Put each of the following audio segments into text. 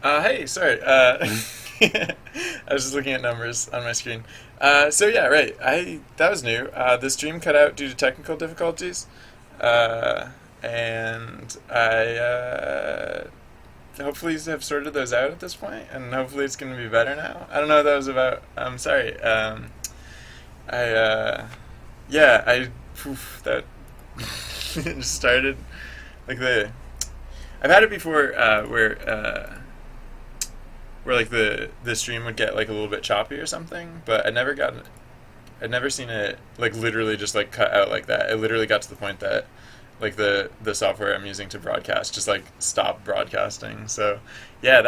Hey, sorry. I was just looking at numbers on my screen. So yeah, right. I that was new. The stream cut out due to technical difficulties, uh, and I hopefully have sorted those out at this point, and hopefully it's going to be better now. I don't know what that was about. I'm sorry. I yeah, I that just started like the. I've had it before where like the stream would get like a little bit choppy or something, but I'd never seen it like literally just like cut out like that. It literally got to the point that like the software I'm using to broadcast just like stopped broadcasting. So yeah,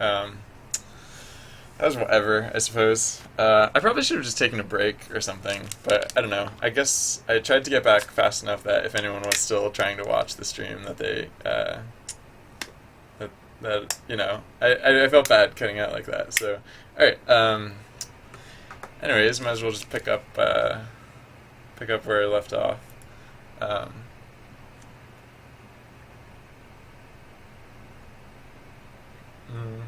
um that was whatever, I suppose. I probably should have just taken a break or something, but I don't know. I guess I tried to get back fast enough that if anyone was still trying to watch the stream, that they that I felt bad cutting out like that. So all right. Anyways, might as well just pick up where I left off. Um, mm,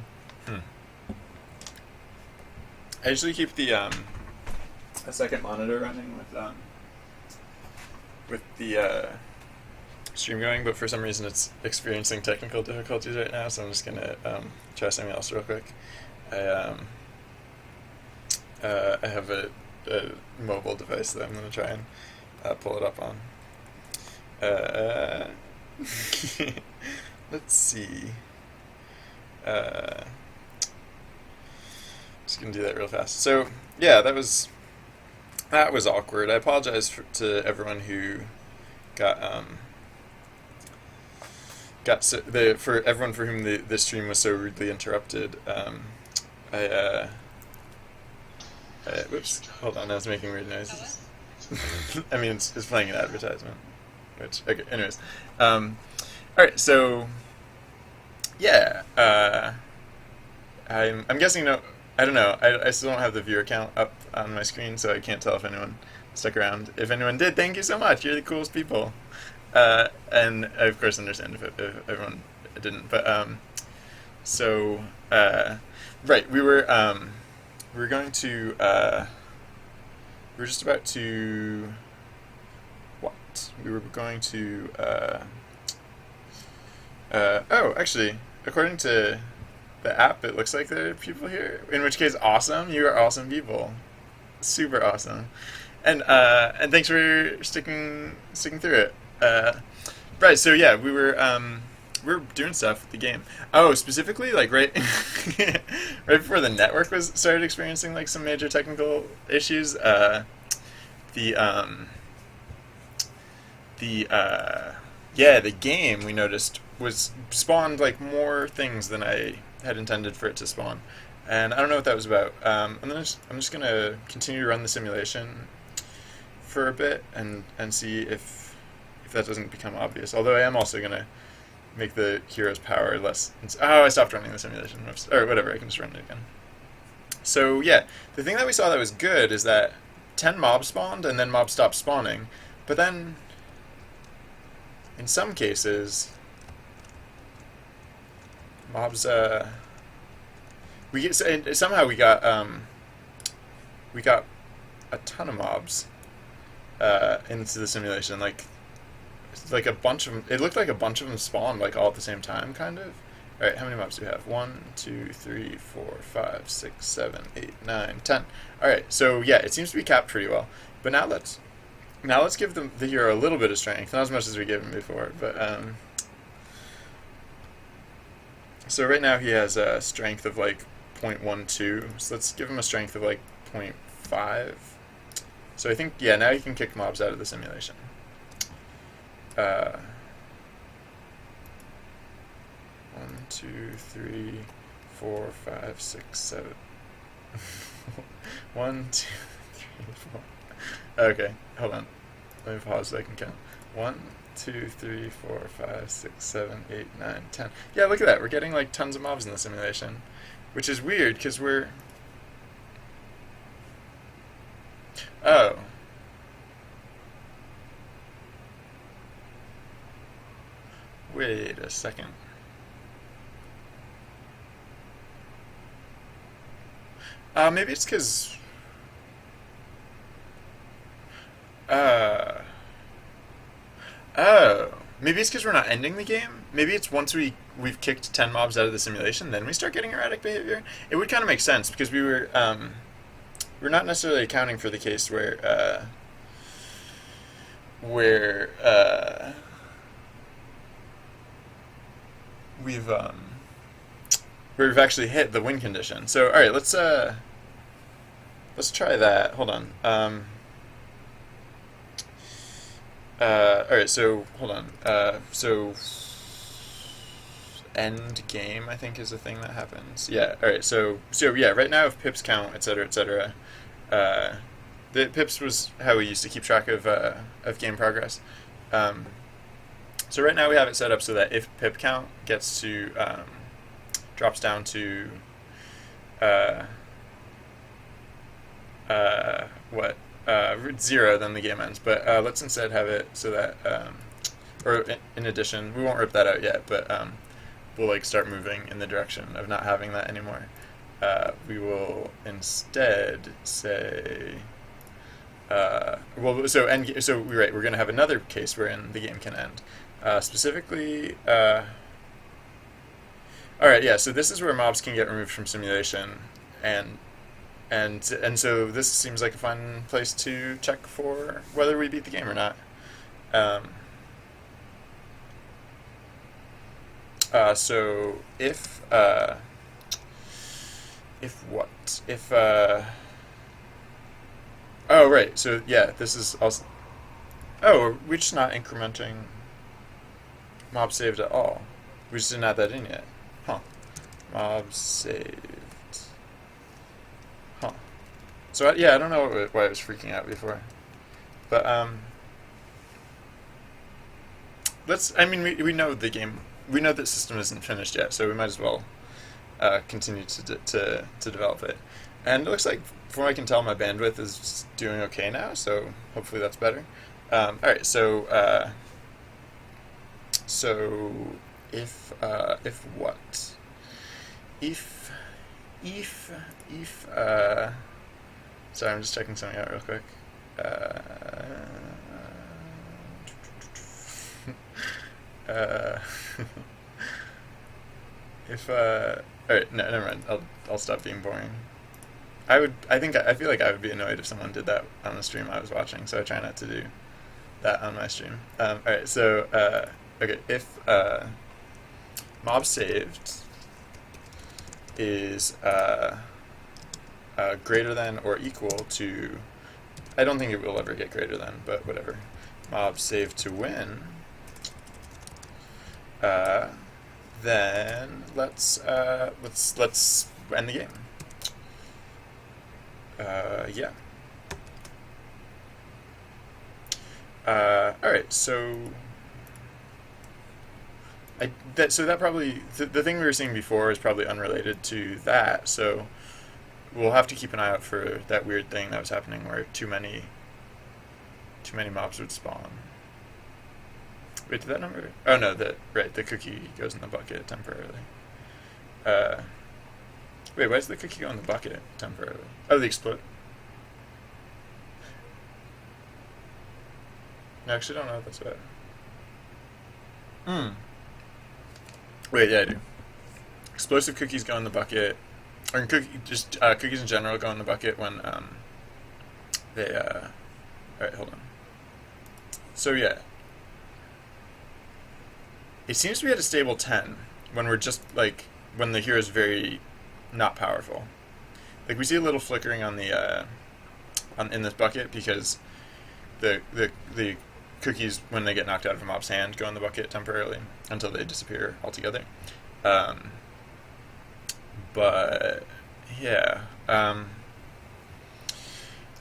hmm. I usually keep the a second monitor running with the stream going, but for some reason it's experiencing technical difficulties right now. So I'm just gonna try something else real quick. I I have a mobile device that I'm gonna try and pull it up on. Uh, let's see. Uh, just gonna do that real fast. So yeah, that was awkward. I apologize to everyone who got for everyone for whom the stream was so rudely interrupted. I whoops, hold on, I was making weird noises. I mean, it's playing an advertisement. Which okay, anyways, all right. So yeah, I'm guessing no. I don't know. I still don't have the viewer count up on my screen, so I can't tell if anyone stuck around. If anyone did, thank you so much. You're the coolest people. And I of course understand if everyone didn't. But so right, we were going to we were just about to what we were going to oh, actually, according to the app, it looks like there are people here. In which case, awesome! You are awesome people, super awesome, and thanks for sticking through it. Right, so yeah, we were doing stuff with the game. Oh, specifically, like right right before the network was started experiencing like some major technical issues. The the yeah, the game we noticed was spawned like more things than I had intended for it to spawn, and I don't know what that was about. I'm just gonna continue to run the simulation for a bit and see if that doesn't become obvious. Although I am also gonna make the hero's power less. Oh, I stopped running the simulation. Whoops. Or whatever. I can just run it again. So yeah, the thing that we saw that was good is that 10 mobs spawned and then mobs stopped spawning, but then in some cases mobs we get somehow we got a ton of mobs into the simulation like a bunch of them. It looked like a bunch of them spawned like all at the same time, kind of. All right, how many mobs do we have? 1, 2, 3, 4, 5, 6, 7, 8, 9, 10. All right, so yeah, it seems to be capped pretty well. But now let's give the hero a little bit of strength, not as much as we gave him before. But so right now he has a strength of like 0.12. So let's give him a strength of like 0.5. So I think yeah, now you can kick mobs out of the simulation. Uh, 1, 2, 3, 4, 5, 6, 7. 1, 2, 3, 4. Okay, hold on. Let me pause so I can count. 1, 2, 3, 4, 5, 6, 7, 8, 9, 10. Yeah, look at that. We're getting like tons of mobs in the simulation, which is weird because we're. Oh. Wait a second. Maybe it's because. Uh, oh, maybe it's because we're not ending the game. Maybe it's once we've kicked 10 mobs out of the simulation, then we start getting erratic behavior. It would kind of make sense because we're not necessarily accounting for the case where we've where we've actually hit the win condition. So all right, let's try that. Hold on. All right, so hold on. So end game, I think, is a thing that happens. Yeah. All right. So yeah. Right now, if pips count, etc., etc. The pips was how we used to keep track of game progress. Um, so right now we have it set up so that if pip count gets to drops down to uh, what 0, then the game ends. But let's instead have it so that or in addition, we won't rip that out yet, but we'll like start moving in the direction of not having that anymore. We will instead say so we're right. We're going to have another case wherein the game can end. Specifically, all right, yeah. So this is where mobs can get removed from simulation, and so this seems like a fun place to check for whether we beat the game or not. Um, so if what if oh right, so yeah, this is also, oh, we're just not incrementing mob saved at all. We just didn't add that in yet. Huh. Mob saved. Huh. So yeah, I don't know why I was freaking out before. But I mean, we know the game. We know that system isn't finished yet, so we might as well continue to develop it. And it looks like, from what I can tell, my bandwidth is doing okay now, so hopefully that's better. All right, so if what if sorry, I'm just checking something out real quick. Uh, if all right, no, never mind. I'll stop being boring. I feel like I would be annoyed if someone did that on the stream I was watching, so I try not to do that on my stream. All right, so okay, if mob saved is greater than or equal to, I don't think it will ever get greater than, but whatever. Mob saved to win. Then let's end the game. Yeah. All right. So that probably the thing we were seeing before is probably unrelated to that. So we'll have to keep an eye out for that weird thing that was happening where too many mobs would spawn. Wait, did that number? Oh no, the cookie goes in the bucket temporarily. Wait, why does the cookie go in the bucket temporarily? Oh, the explode. I actually don't know what that's about. Hmm. Wait, yeah, I do. Explosive cookies go in the bucket, or cookies in general go in the bucket when they. All right, hold on. So yeah, it seems to be at a stable 10 when we're just like when the hero is very not powerful. Like we see a little flickering on the in this bucket because the cookies, when they get knocked out of a mob's hand, go in the bucket temporarily until they disappear altogether. But yeah, I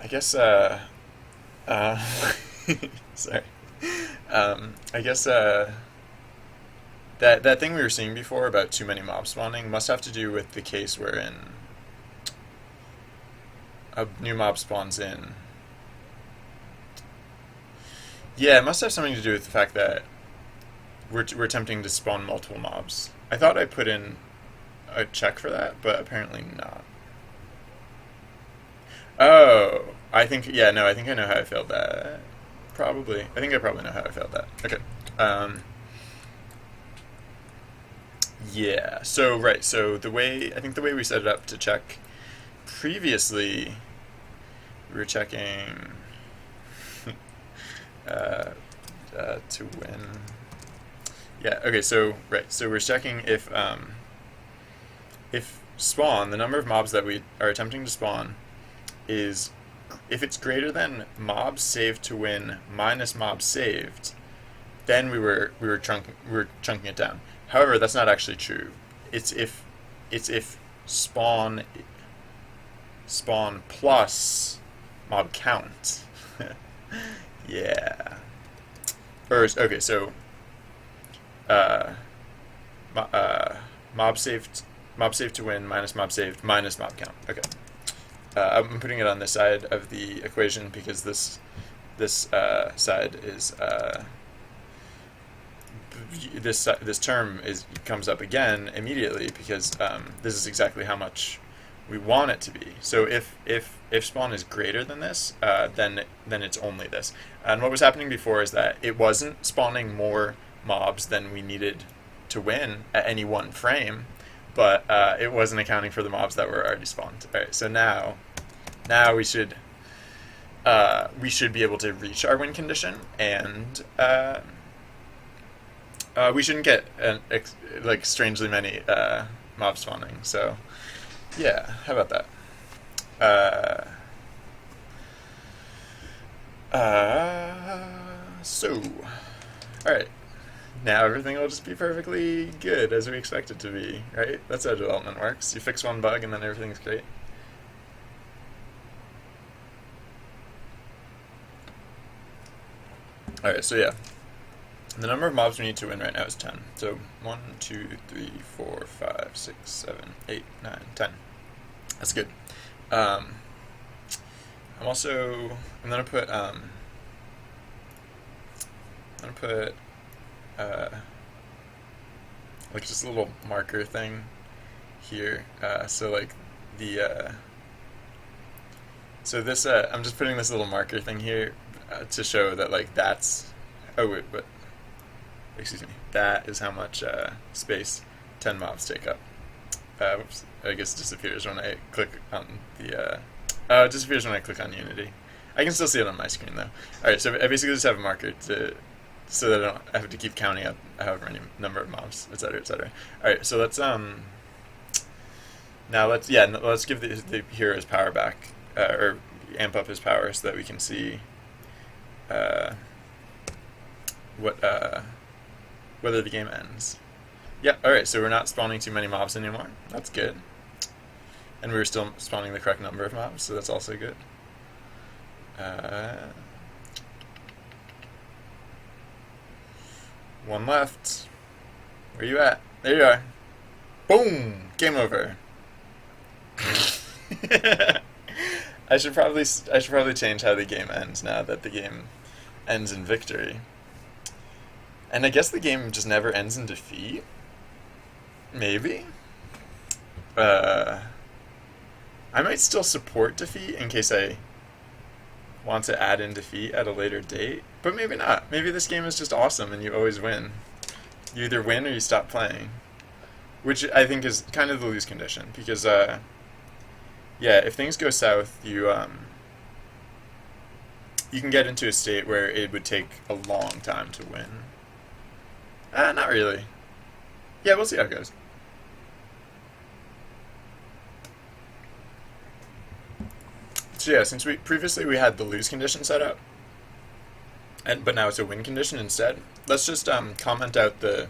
guess sorry. I guess that thing we were seeing before about too many mobs spawning must have to do with the case wherein a new mob spawns in. Yeah, it must have something to do with the fact that we're attempting to spawn multiple mobs. I thought I put in a check for that, but apparently not. Oh, I think, yeah, no, I think I know how I failed that. Probably. I think I probably know how I failed that. Okay. Um, yeah. So, right. So I think the way we set it up to check previously, we were checking uh, to win. Yeah. Okay. So, right. So we're checking if spawn, the number of mobs that we are attempting to spawn, is if it's greater than mobs saved to win minus mobs saved, then we were chunking it down. However, that's not actually true. It's if it's if spawn spawn plus mob count. Yeah. Or okay, so uh, mob saved to win minus mob count. Okay. I'm putting it on this side of the equation because this side is this term comes up again immediately because this is exactly how much we want it to be. So if spawn is greater than this, then it's only this. And what was happening before is that it wasn't spawning more mobs than we needed to win at any one frame, but it wasn't accounting for the mobs that were already spawned. All right, so now we should be able to reach our win condition, and we shouldn't get like strangely many mob spawning. So yeah, how about that? So, all right. Now everything will just be perfectly good as we expect it to be, right? That's how development works. You fix one bug and then everything's great. Alright, so yeah. The number of mobs we need to win right now is 10. So 1, 2, 3, 4, 5, 6, 7, 8, 9, 10. That's good. Um, I'm gonna put uh, like just a little marker thing here. So like the so this I'm just putting this little marker thing here to show that like that's oh wait, but excuse me, that is how much space 10 mobs take up. Whoops, I guess it disappears when I click on the it disappears when I click on Unity. I can still see it on my screen though. Alright, so I basically just have a marker so that I don't have to keep counting up however many number of mobs, etc., etc. Alright, so let's now let's give the hero his power back, or amp up his power so that we can see what whether the game ends. Yeah, alright, so we're not spawning too many mobs anymore. That's good. And we were still spawning the correct number of mobs, so that's also good. One left. Where you at? There you are. Boom! Game over. I should probably change how the game ends now that the game ends in victory. And I guess the game just never ends in defeat. Maybe. I might still support defeat in case I want to add in defeat at a later date, but maybe not. Maybe this game is just awesome and you always win. You either win or you stop playing, which I think is kind of the lose condition because, yeah, if things go south, you can get into a state where it would take a long time to win. Not really. Yeah, we'll see how it goes. So yeah, since previously we had the lose condition set up, but now it's a win condition instead. Let's just comment out the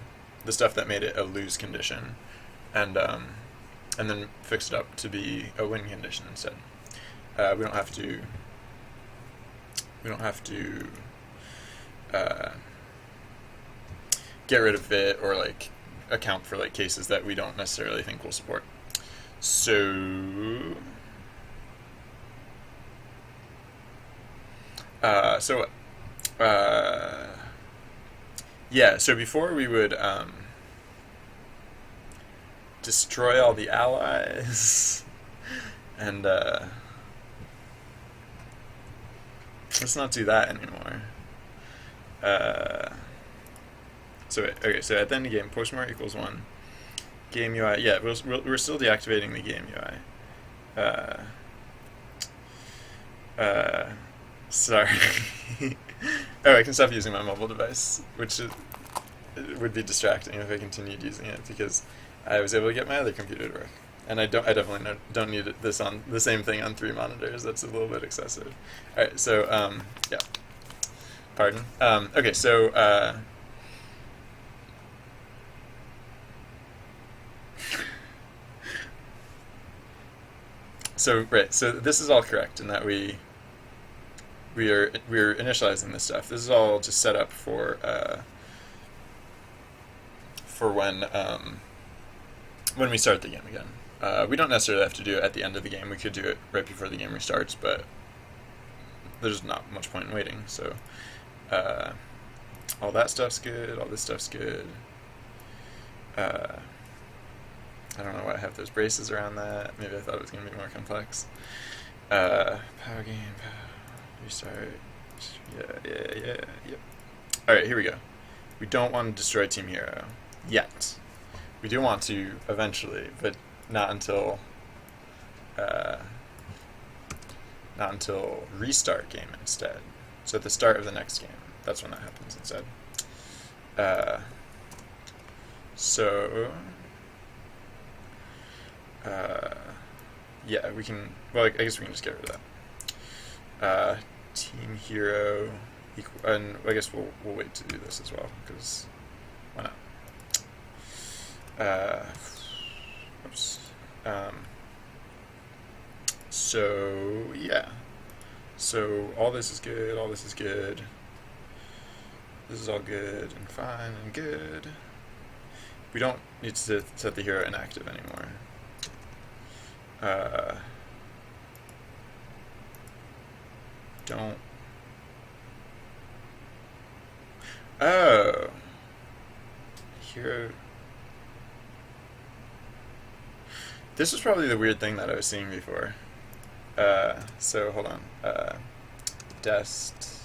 stuff that made it a lose condition, and then fix it up to be a win condition instead. We don't have to. Get rid of it or like account for like cases that we don't necessarily think will support. So. So, yeah, so before we would destroy all the allies and let's not do that anymore. Uh, okay, so at the end of the game, postmark equals 1. Game UI, yeah, we're still deactivating the game UI. Sorry. Oh, I can stop using my mobile device, which it would be distracting if I continued using it because I was able to get my other computer to work, and I definitely don't need this on the same thing on 3 monitors. That's a little bit excessive. All right, so yeah, pardon. Okay, so. So right, so this is all correct in that we're initializing this stuff. This is all just set up for when we start the game again. We don't necessarily have to do it at the end of the game. We could do it right before the game restarts, but there's not much point in waiting. So all that stuff's good. All this stuff's good. I don't know why I have those braces around that. Maybe I thought it was going to be more complex. Power game, restart. Yeah. Yep. Alright, here we go. We don't want to destroy Team Hero yet. We do want to eventually, but not until restart game instead. So at the start of the next game, that's when that happens instead. Yeah, we can. Well, I guess we can just get rid of that. Team Hero, and I guess we'll wait to do this as well because why not? Oops. So yeah. So all this is good. All this is good. This is all good and fine and good. We don't need to set the hero inactive anymore. Don't. Oh. Hero. This was probably the weird thing that I was seeing before. So hold on. Dest.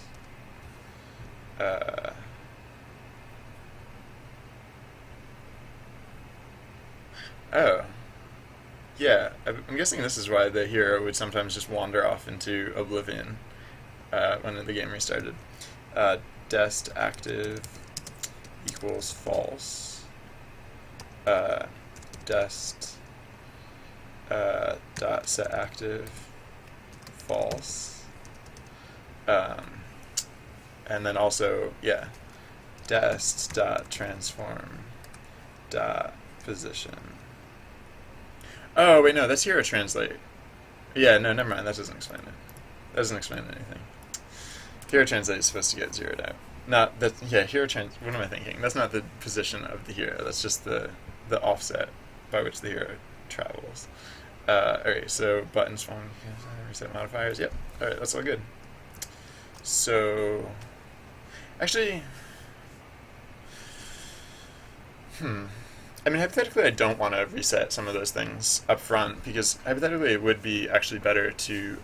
Oh. Yeah, I'm guessing this is why the hero would sometimes just wander off into oblivion when the game restarted. Dest active equals false. Dest dot set active false. And then also, yeah, dest dot transform dot position. Oh, wait, no, that's hero translate. Yeah, no, never mind, that doesn't explain it. That doesn't explain anything. Hero translate is supposed to get zeroed out. Not that, yeah, what am I thinking? That's not the position of the hero, that's just the offset by which the hero travels. Okay, so buttons, phone, reset modifiers, yep. Alright, that's all good. So, actually, I mean, hypothetically, I don't want to reset some of those things up front because hypothetically, it would be actually better to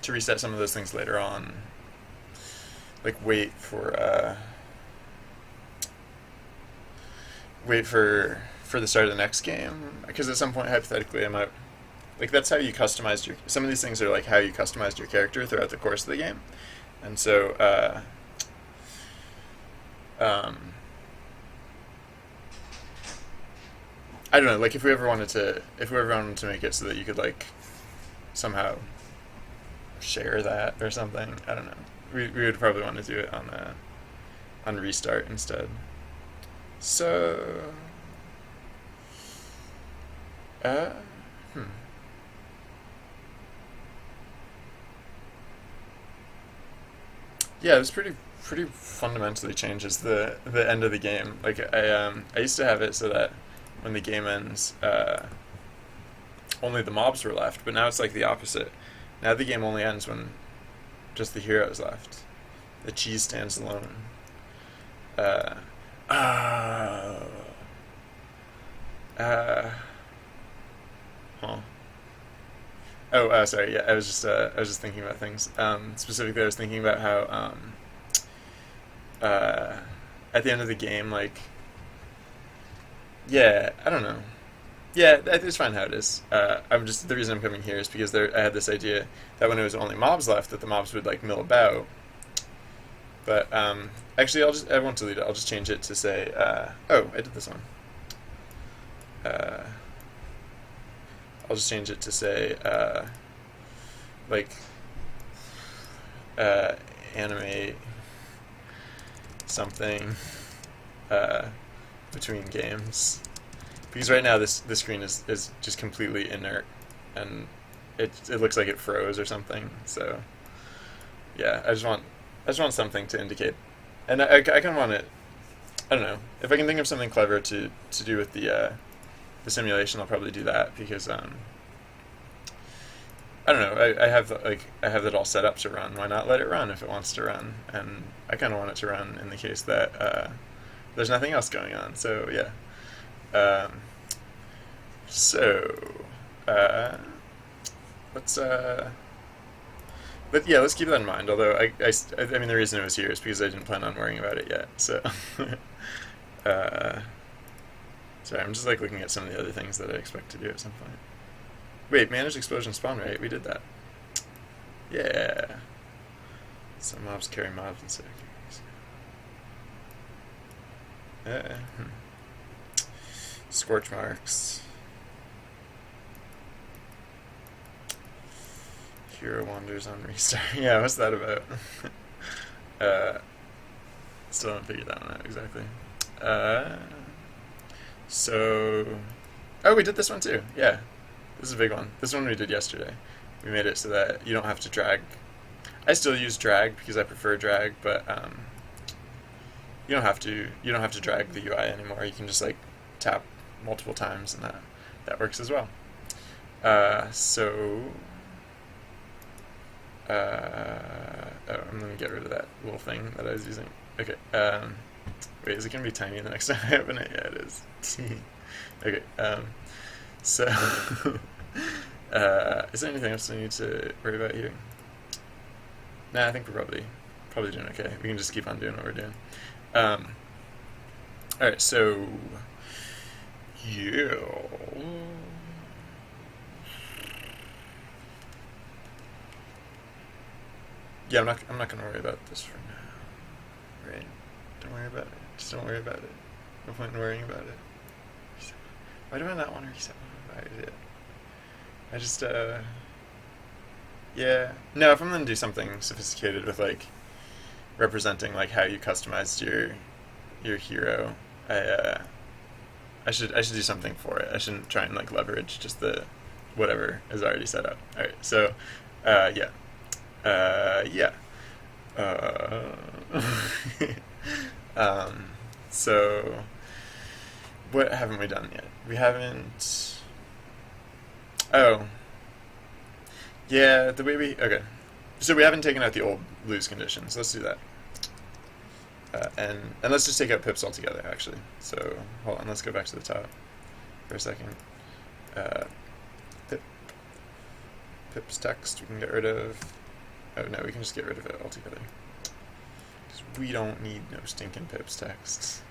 reset some of those things later on. Like wait for the start of the next game because at some point, hypothetically, I might like that's how you customized your. Some of these things are like how you customized your character throughout the course of the game, and so. I don't know, like if we ever wanted to make it so that you could like somehow share that or something, I don't know. We would probably want to do it on restart instead. So uh hmm. Yeah, it's pretty fundamentally changes the end of the game. Like I used to have it so that when the game ends, only the mobs were left, but now it's like the opposite. Now the game only ends when just the hero is left. The cheese stands alone. Oh. Huh. Oh, sorry. Yeah, I was just thinking about things. Specifically, I was thinking about how uh, at the end of the game, like, yeah, I don't know. Yeah, it's fine how it is. I'm just the reason I'm coming here is because I had this idea that when it was only mobs left, that the mobs would like mill about. But actually, I won't delete it. I'll just change it to say, oh, I did this one. Uh, I'll just change it to say, like, uh, animate something uh, between games. Because right now this screen is just completely inert, and it looks like it froze or something. So yeah, I just want something to indicate, and I kind of want it. I don't know if I can think of something clever to do with the simulation. I'll probably do that because I don't know. I have it all set up to run. Why not let it run if it wants to run? And I kind of want it to run in the case that there's nothing else going on. So yeah. Um, so let's but yeah, let's keep that in mind. Although I mean the reason it was here is because I didn't plan on worrying about it yet. So uh, sorry, I'm just like looking at some of the other things that I expect to do at some point. Wait, manage explosion spawn rate. We did that. Yeah. Some mobs carry mobs and sectors. Scorch marks. Hero wanders on restart. Yeah, what's that about? uh, Still haven't figured that one out exactly. So, oh, we did this one too. Yeah, this is a big one. This one we did yesterday. We made it so that you don't have to drag. I still use drag because I prefer drag, but you don't have to. You don't have to drag the UI anymore. You can just like tap multiple times, and that works as well. So. Oh, I'm gonna get rid of that little thing that I was using. Okay. Wait, is it gonna be tiny the next time I open it? Yeah, it is. Okay. So, is there anything else I need to worry about here? Nah, I think we're probably doing okay. We can just keep on doing what we're doing. All right. So, yeah. Yeah, I'm not gonna worry about this for now. Right? Don't worry about it. Just don't worry about it. No point in worrying about it. Why do I not want to reset my it? I just yeah. No, if I'm gonna do something sophisticated with like representing like how you customized your hero, I should do something for it. I shouldn't try and like leverage just the whatever is already set up. All right. So yeah. Yeah. Uh, so, what haven't we done yet? We haven't. Oh, yeah. The way we okay. So we haven't taken out the old lose conditions. Let's do that. And let's just take out pips altogether. Actually. So hold on. Let's go back to the top for a second. Pip. Pips text. We can get rid of. Oh no, we can just get rid of it altogether. Because we don't need no stinking pips texts.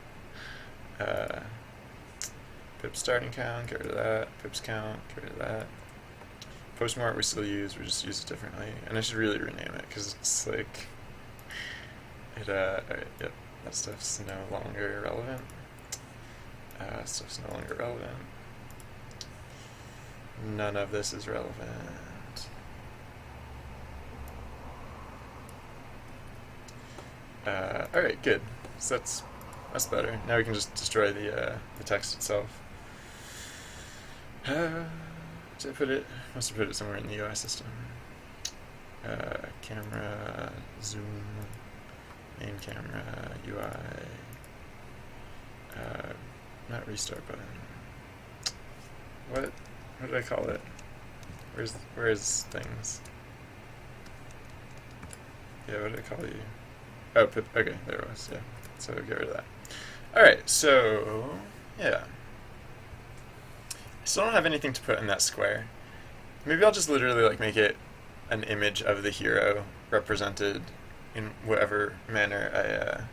Pips starting count, get rid of that. Pips count, get rid of that. Postmark we still use, we just use it differently. And I should really rename it, because it's like... alright, yep, that stuff's no longer relevant. Stuff's no longer relevant. None of this is relevant. Alright, good. So that's better. Now we can just destroy the text itself. Did I put it? Must have put it somewhere in the UI system. Camera, zoom, main camera, UI, not restart button. What did I call it? Where's things? Yeah, what did I call you? Oh, okay, there it was, yeah. So get rid of that. Alright, so, yeah. I still don't have anything to put in that square. maybe I'll just literally like make it an image of the hero represented in whatever manner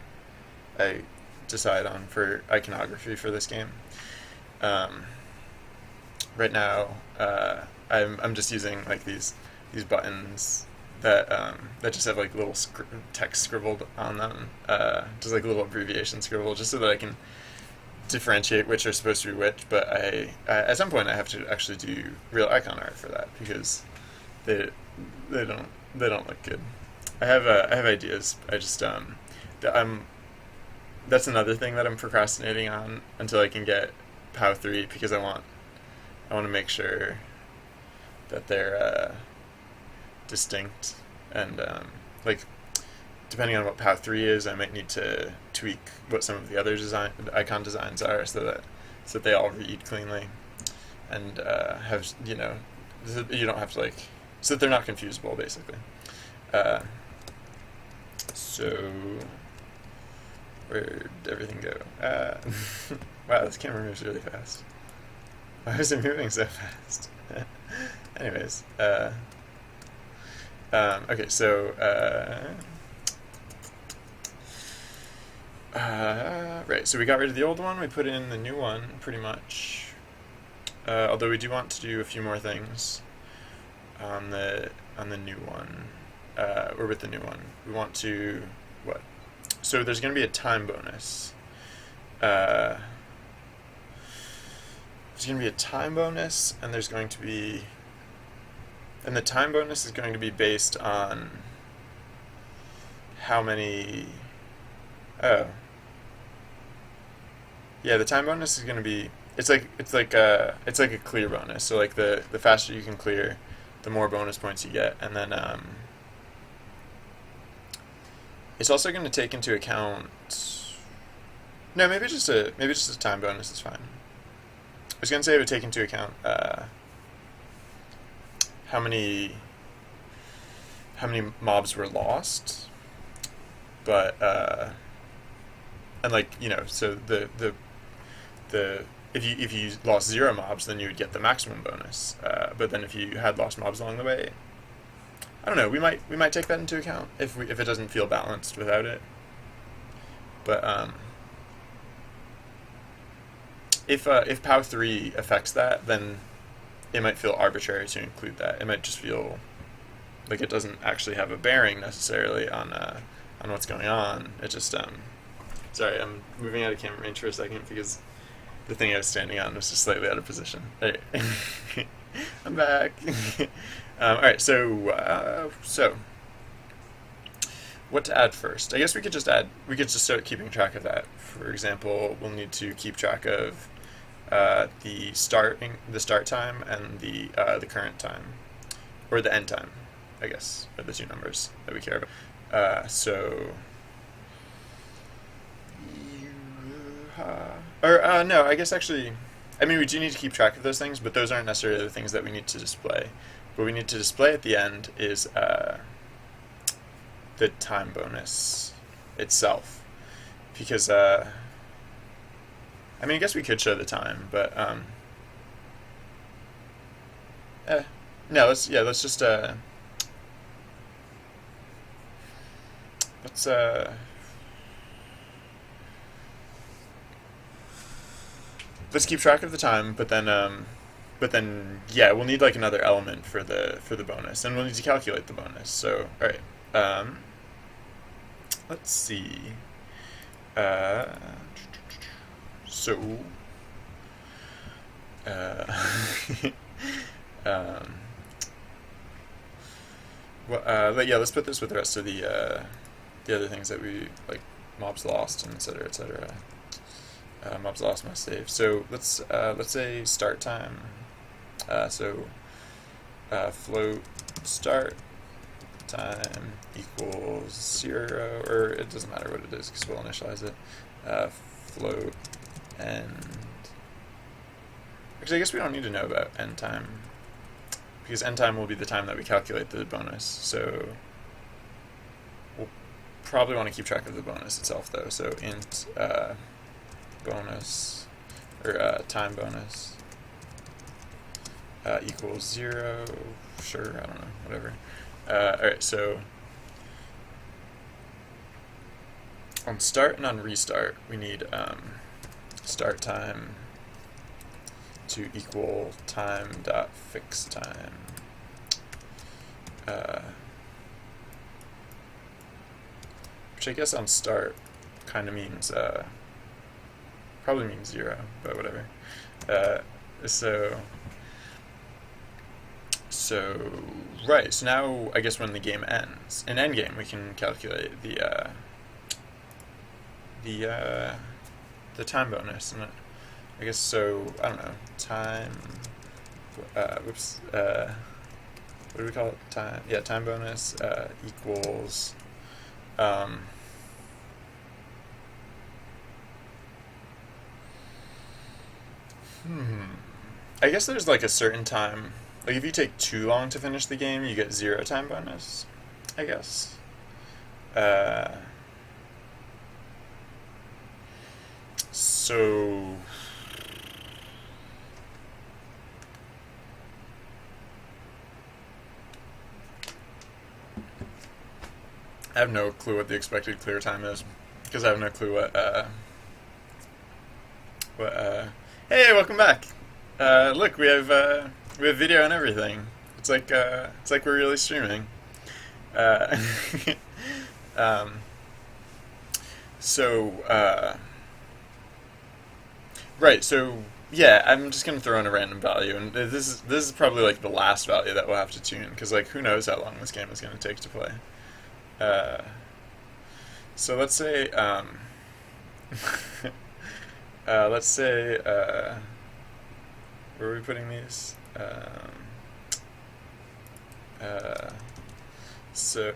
I decide on for iconography for this game. Right now, I'm just using like these buttons that just have like little text scribbled on them, just like a little abbreviation scribbled, just so that I can differentiate which are supposed to be which. But I at some point I have to actually do real icon art for that because they don't look good. I have ideas. I just that's another thing that I'm procrastinating on until I can get POW 3 because I want to make sure that they're distinct and like depending on what POW 3 is, I might need to tweak what some of the other icon designs are so that they all read cleanly and have you don't have to like so that they're not confusable basically. So where'd everything go? Wow, this camera moves really fast. Why is it moving so fast? Anyways, okay, so right, so we got rid of the old one, we put in the new one, pretty much. Although we do want to do a few more things on the new one, or with the new one. We want to what? So there's going to be a time bonus. There's going to be a time bonus, and there's going to be, and the time bonus is going to be based on how many. Oh. Yeah, the time bonus is going to be. It's like a clear bonus. So like the faster you can clear, the more bonus points you get, and then it's also going to take into account. No, maybe just a time bonus is fine. I was going to say it would take into account how many mobs were lost, but and like so the if you lost 0 mobs, then you would get the maximum bonus. But then if you had lost mobs along the way, I don't know. We might take that into account if it doesn't feel balanced without it. But if POW 3 affects that, then it might feel arbitrary to include that. It might just feel like it doesn't actually have a bearing necessarily on what's going on. It just sorry, I'm moving out of camera range for a second because the thing I was standing on was just slightly out of position. Right. I'm back. All right, so what to add first? I guess we could just start keeping track of that. For example, we'll need to keep track of the start time and the current time, or the end time, I guess, are the two numbers that we care about. No, I guess actually, I mean, we do need to keep track of those things, but those aren't necessarily the things that we need to display. What we need to display at the end is the time bonus itself, because I mean, I guess we could show the time, but no, let's just let's keep track of the time, but then yeah, we'll need like another element for the bonus, and we'll need to calculate the bonus. So all right, let's see. So well, yeah, let's put this with the rest of the other things that we like, mobs lost and etc. etc. Mobs lost must save. So let's say start time. Float start time equals 0, or it doesn't matter what it is because we'll initialize it. Float end. Actually, I guess we don't need to know about end time, because end time will be the time that we calculate the bonus. So we'll probably want to keep track of the bonus itself, though. So int bonus, or time bonus equals 0. Sure, I don't know, whatever. Alright, so on start and on restart, we need start time to equal time dot fix time. Which I guess on start kind of means probably means 0, but whatever. So right. So now I guess when the game ends, in endgame, we can calculate the time bonus, and I guess so. I don't know, time. Whoops. What do we call it? Time. Yeah, time bonus equals. I guess there's like a certain time. Like if you take too long to finish the game, you get 0 time bonus, I guess. So I have no clue what the expected clear time is, because I have no clue hey, welcome back. Look, we have video and everything. It's like we're really streaming. Right. So yeah, I'm just gonna throw in a random value, and this is probably like the last value that we'll have to tune, because like who knows how long this game is gonna take to play. So let's say let's say where are we putting these? So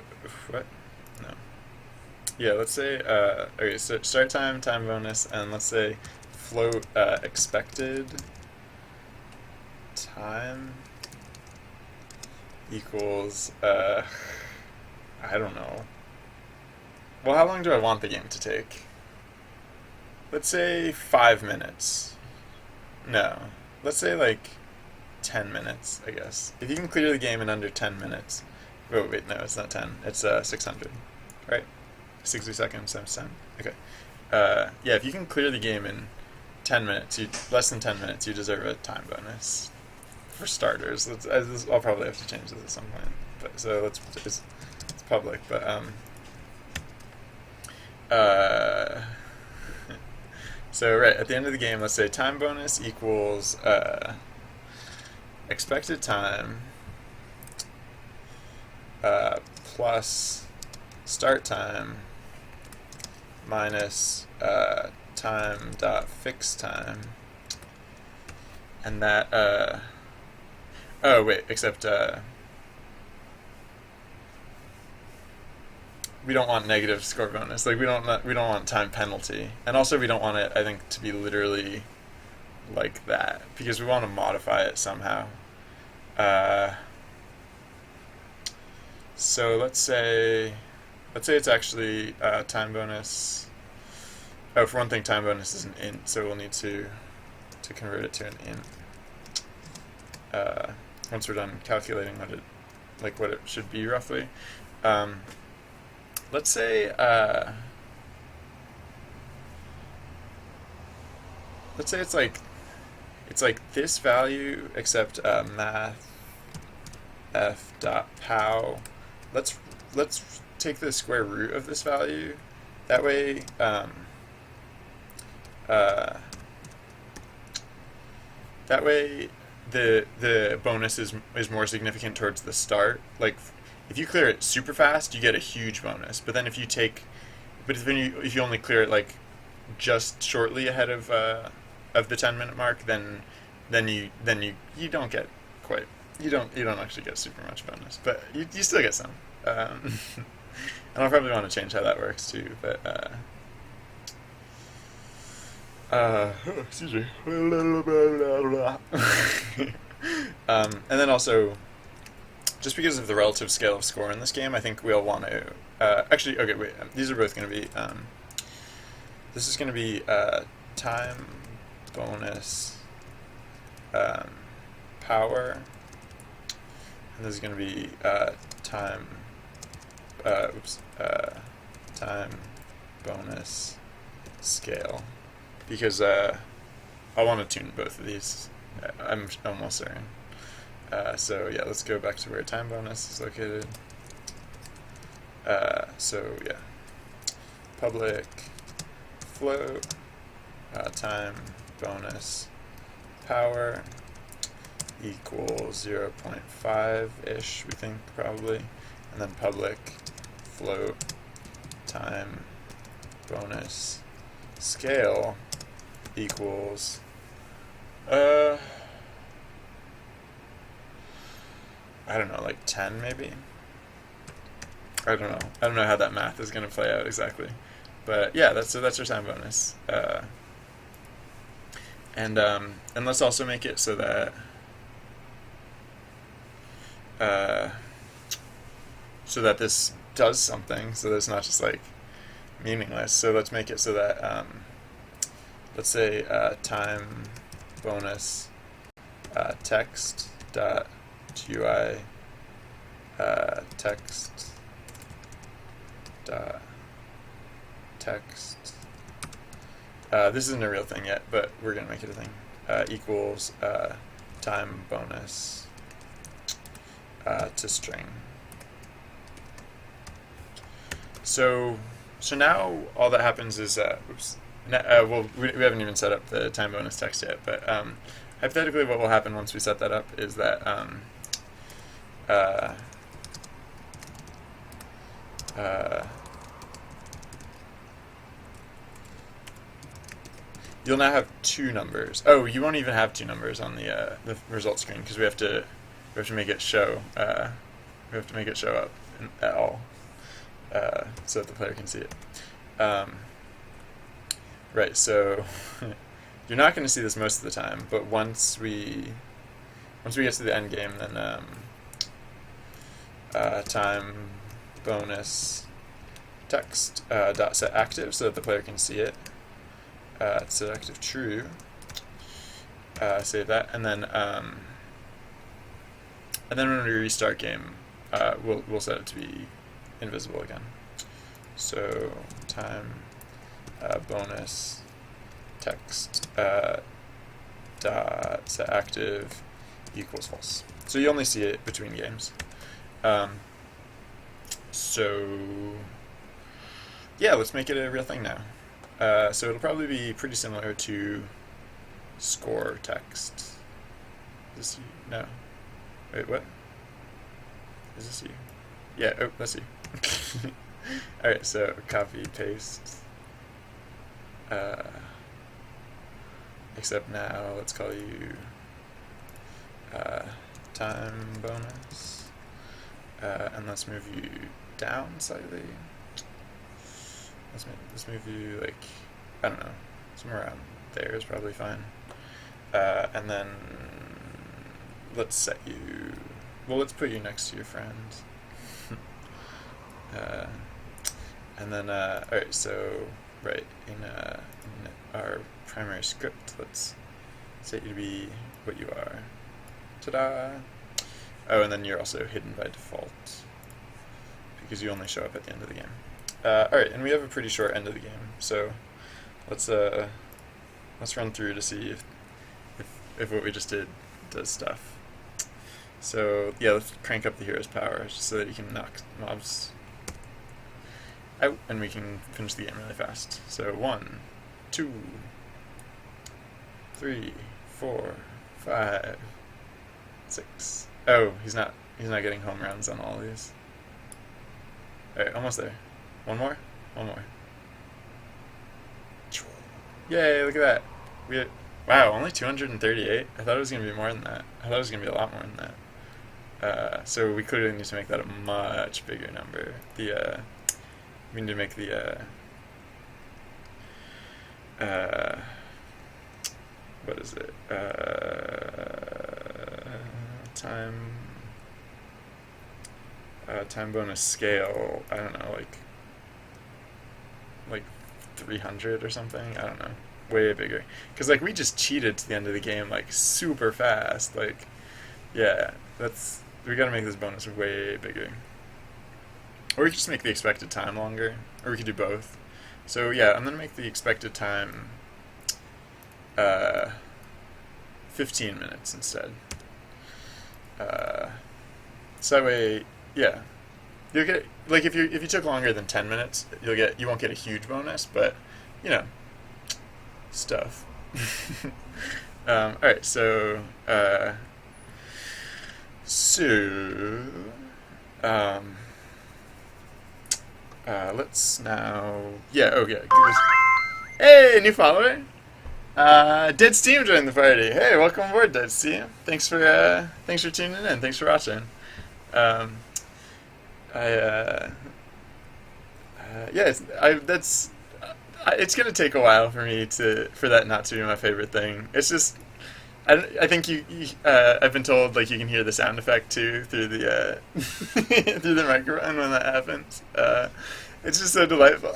what? No. Yeah, let's say okay. So start time, time bonus, and let's say float expected time equals I don't know. Well, how long do I want the game to take? Let's say 5 minutes. No. Let's say like 10 minutes, I guess. If you can clear the game in under 10 minutes. Oh, wait, no, it's not 10. It's 600. Right? 60 seconds times 10. Okay. Yeah, if you can clear the game in 10 minutes, less than 10 minutes, you deserve a time bonus. For starters. I'll probably have to change this at some point. But, so it's public, but so right at the end of the game, let's say time bonus equals expected time plus start time minus time dot fix time, and that oh wait, except we don't want negative score bonus. Like we don't want time penalty, and also we don't want it, I think, to be literally like that, because we want to modify it somehow. So let's say it's actually time bonus. Oh, for one thing, time bonus is an int, so we'll need to convert it to an int once we're done calculating what it should be roughly. Let's say it's like this value, except math f dot pow. Let's take the square root of this value. That way the bonus is more significant towards the start. Like if you clear it super fast, you get a huge bonus. But then if you only clear it like just shortly ahead of the 10-minute mark, then you don't get quite, you don't actually get super much bonus, but you still get some. And I'll probably want to change how that works too. But excuse me. And then also, just because of the relative scale of score in this game, I think we'll want to actually. Okay, wait. These are both going to be. This is going to be time bonus power, and this is going to be time, time bonus scale, because I want to tune both of these. I'm almost certain. So yeah, let's go back to where time bonus is located. So yeah, public float time bonus power equals 0.5-ish, we think, probably, and then public float time bonus scale equals I don't know, like 10 maybe. I don't know how that math is going to play out exactly, but yeah, that's our time bonus. And let's also make it so that this does something, so that it's not just like meaningless. So let's make it so that let's say time bonus text dot UI text dot text. This isn't a real thing yet, but we're gonna make it a thing. Equals time bonus to string. So now all that happens is well, we haven't even set up the time bonus text yet, but hypothetically what will happen once we set that up is that you'll now have two numbers. Oh, you won't even have two numbers on the result screen, because we have to make it show we have to make it show up at all, so that the player can see it. Right, so you're not going to see this most of the time, but once we get to the end game, then time bonus text dot set active, so that the player can see it. Set active true. Save that, and then when we restart game, we'll set it to be invisible again. So time bonus text dot set active equals false. So you only see it between games. So yeah, let's make it a real thing now. So it'll probably be pretty similar to score text. Is this you? No. Wait, what? Is this you? Yeah, oh, that's you. Alright, so copy, paste. Except now, let's call you time bonus. And let's move you down slightly. Let's move you, like, I don't know, somewhere around there is probably fine. And then let's set you, well, let's put you next to your friend. And then, alright, so, right, in our primary script, let's set you to be what you are. Ta-da! Oh, and then you're also hidden by default, because you only show up at the end of the game. Alright, and we have a pretty short end of the game, so let's run through to see if what we just did does stuff. So yeah, let's crank up the hero's power just so that you can knock mobs out and we can finish the game really fast. So 1, 2, 3, 4, 5, 6. Oh, he's not getting home runs on all these. Alright, almost there. One more? One more. Yay, look at that. Wow, only 238? I thought it was going to be more than that. I thought it was going to be a lot more than that. So we clearly need to make that a much bigger number. We need to make the, what is it? Time bonus scale, I don't know, like 300 or something, I don't know, way bigger, because like we just cheated to the end of the game like super fast, like Yeah, we gotta make this bonus way bigger. Or we could just make the expected time longer, or we could do both. So yeah, I'm gonna make the expected time uh, 15 minutes instead. Uh, so that way, yeah, you'll get like if you took longer than 10 minutes, you won't get a huge bonus, but you know stuff. All right, so um, let's now, yeah, oh yeah, hey, new follower. Dead Steam joined the party. Hey, welcome aboard, Dead Steam. Thanks for tuning in. Thanks for watching. Um, I yeah, it's gonna take a while for me for that not to be my favorite thing. It's just I think I've been told like you can hear the sound effect too through the through the microphone when that happens. It's just so delightful.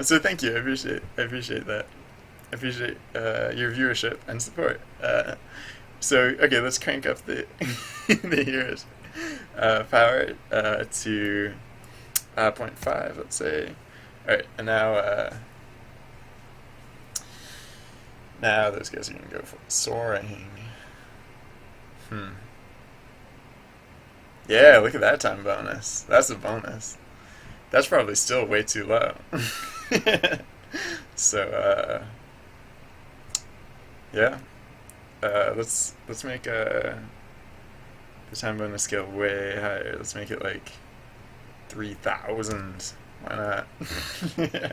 So thank you. I appreciate that. I appreciate your viewership and support. So okay, let's crank up the the heroes power to 0.5. Let's say. All right, and now those guys are gonna go for soaring. Yeah, look at that time bonus. That's a bonus. That's probably still way too low. So yeah, let's make the time bonus scale way higher. Let's make it like 3,000. Why not? We're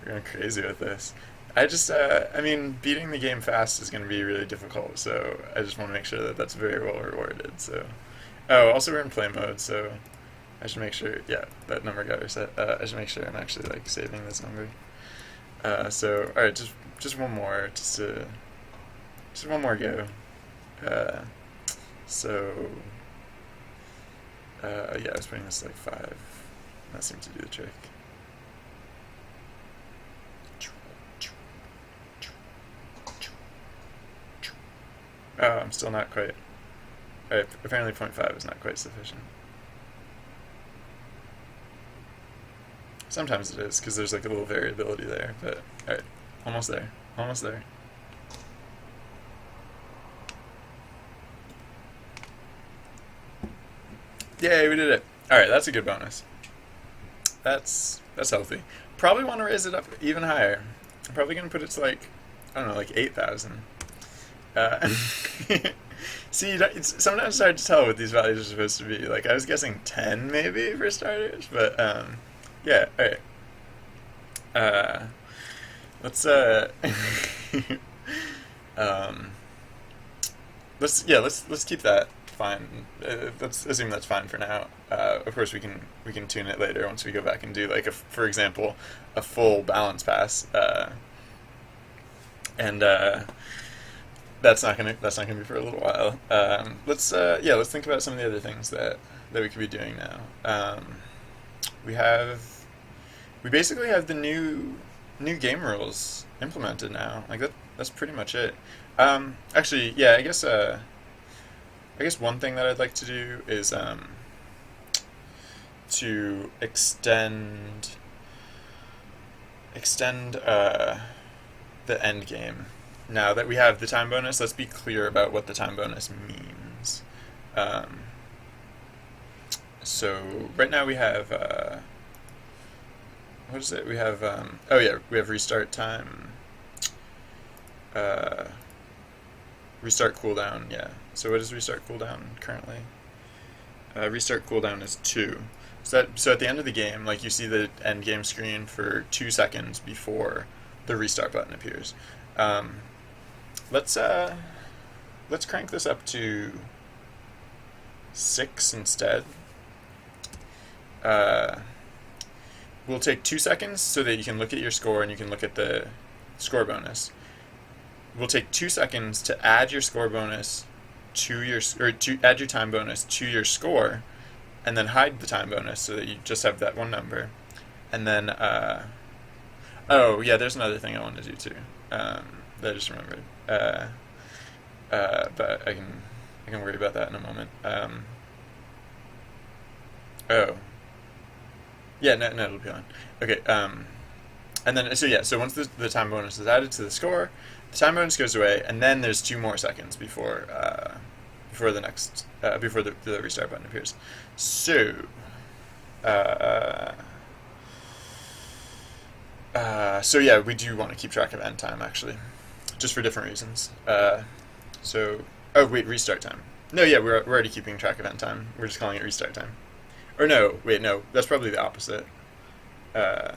going crazy with this. I mean, beating the game fast is going to be really difficult, so I just want to make sure that that's very well rewarded. So, oh, also we're in play mode, so I should make sure. Yeah, that number got reset. I should make sure I'm actually like saving this number. So, all right, just one more, just one more go. So, yeah, I was putting this like 5. That seemed to do the trick. Oh, I'm still not quite. Alright, apparently 0.5 is not quite sufficient. Sometimes it is, because there's like a little variability there, but alright, almost there. Almost there. Yay, we did it. Alright, that's a good bonus. That's healthy. Probably want to raise it up even higher. I'm probably going to put it to like, I don't know, like 8,000. See, sometimes it's hard to tell what these values are supposed to be. Like, I was guessing 10 maybe for starters, but yeah, alright. Let's let's keep that fine. Let's assume that's fine for now. Of course, we can tune it later once we go back and do like for example, a full balance pass. And that's not gonna be for a little while. Let's think about some of the other things that we could be doing now. We basically have the new game rules implemented now. Like that's pretty much it. Actually, yeah, I guess one thing that I'd like to do is to extend the end game. Now that we have the time bonus, let's be clear about what the time bonus means. So right now we have what is it? We have we have restart time, restart cooldown. Yeah. So what is restart cooldown currently? Restart cooldown is 2. So at the end of the game, like you see the end game screen for 2 seconds before the restart button appears. Let's crank this up to 6 instead. We'll take 2 seconds so that you can look at your score and you can look at the score bonus. We'll take 2 seconds to add your score bonus to add your time bonus to your score, and then hide the time bonus so that you just have that one number. And then, oh yeah, there's another thing I want to do too. That I just remembered. but I can worry about that in a moment. Oh, yeah, no, it'll be fine. Okay, and then so once the time bonus is added to the score, the time bonus goes away, and then there's 2 more seconds before the next before the restart button appears. So. Uh, so yeah, we do want to keep track of end time actually, just for different reasons. Oh wait, restart time. No, yeah, we're already keeping track of end time. We're just calling it restart time. Or no, wait, no, that's probably the opposite. Uh,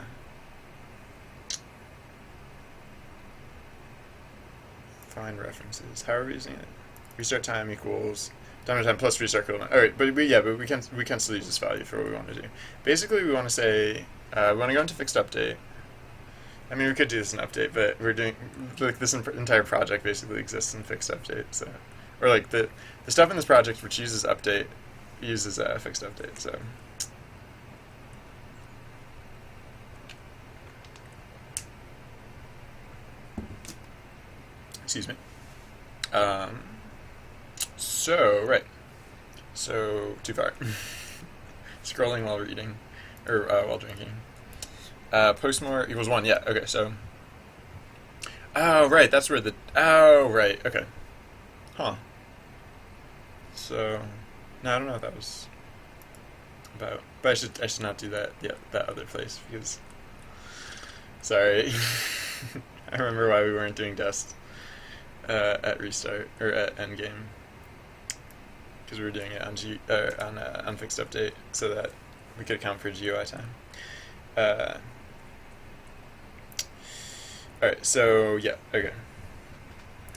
find references. How are we using it? Restart time equals time plus restart cooldown. All right, but we can still use this value for what we want to do. Basically, we want to say we want to go into fixed update. I mean, we could do this in update, but we're doing like this entire project basically exists in fixed update. So, or like the stuff in this project which uses update uses fixed update. So. Excuse me. Right. So, too far. Scrolling while reading. Or while drinking. Postmore equals 1, yeah, okay, so. Oh, right, that's where the. Oh, right, okay. Huh. So. No, I don't know what that was about. But I should not do that, that other place, because. Sorry. I remember why we weren't doing dust. At restart or at endgame, because we were doing it on unfixed update so that we could account for GUI time. All right, so yeah, okay.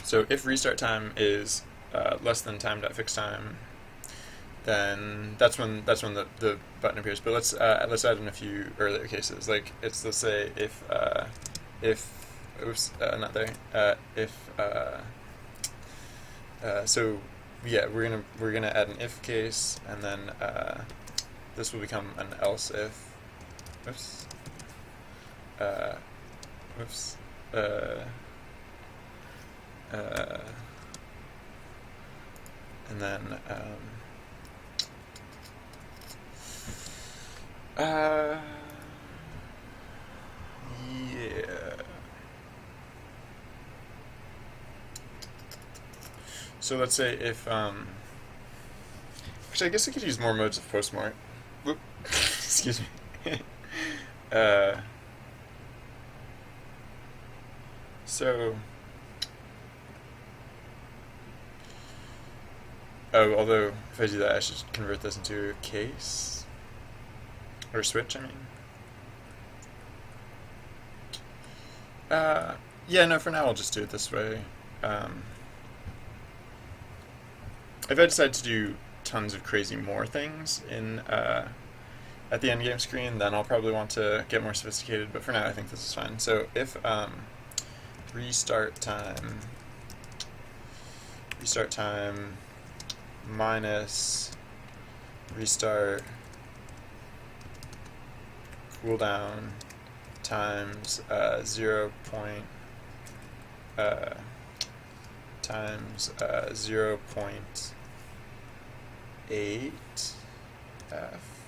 So if restart time is less than time.fixedTime, then that's when the button appears. But let's add in a few earlier cases. Like let's say if oops, not there. So yeah, we're gonna add an if case, and then this will become an else if. Oops. Oops. And then yeah. So let's say if actually I guess I could use more modes of postmark. Whoop. Excuse me. So although if I do that I should convert this into a case or switch, I mean. Yeah, no, for now I'll just do it this way. If I decide to do tons of crazy more things in at the endgame screen, then I'll probably want to get more sophisticated, but for now I think this is fine. So if restart time minus restart cooldown times 0. Times 0.8 f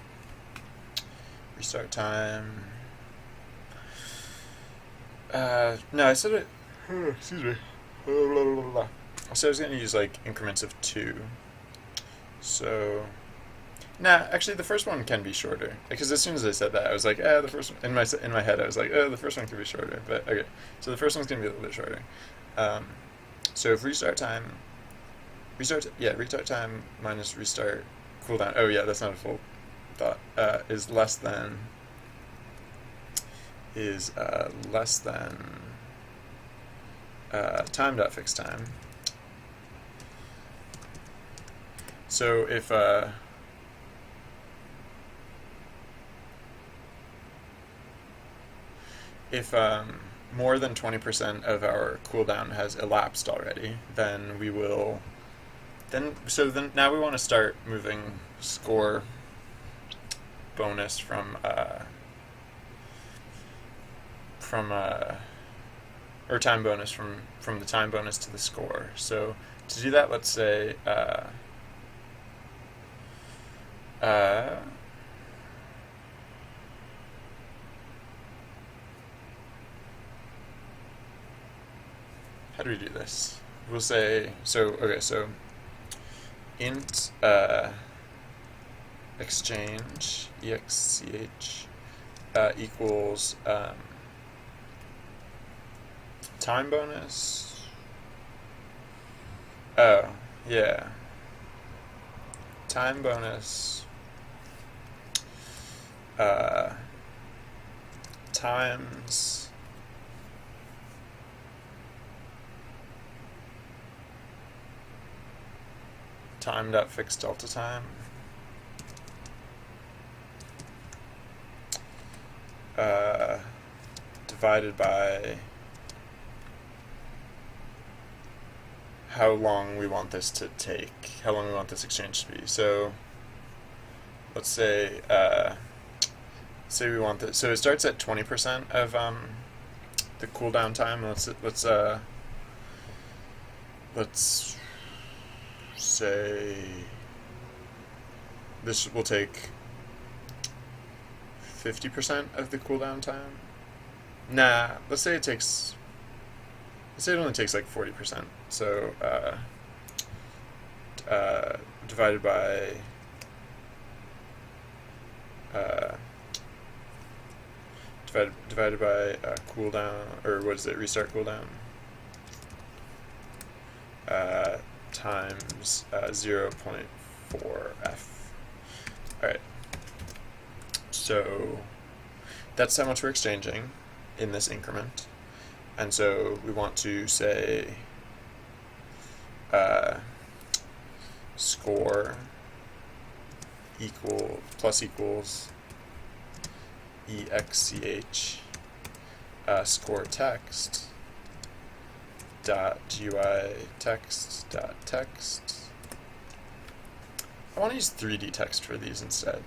restart time. No, I said it. Excuse me. I said I was going to use like increments of 2. So, nah, actually the first one can be shorter. Because as soon as I said that, I was like, the first one. In my head, I was like, the first one can be shorter. But okay, so the first one's going to be a little bit shorter. So if restart time minus restart cooldown. Oh yeah, that's not a full thought. Is less than time.fixedTime. So if more than 20% of our cooldown has elapsed already, then we will. Then now we want to start moving score bonus from or time bonus from the time bonus to the score. So to do that, let's say uh, how do we do this? We'll say, so okay, so int exchange exch equals time bonus. Oh, yeah. Time bonus times time dot fixed delta time divided by how long we want this to take, how long we want this exchange to be. So let's say say we want this. So it starts at 20% of the cooldown time. Let's say this will take 50% of the cooldown time. Nah, let's say it only takes like 40%. So divided by divided by cooldown, or what is it? Restart cooldown times 0.4f. All right. So that's how much we're exchanging in this increment. And so we want to say score equals exch score text dot GUI text dot text. I want to use 3D text for these instead.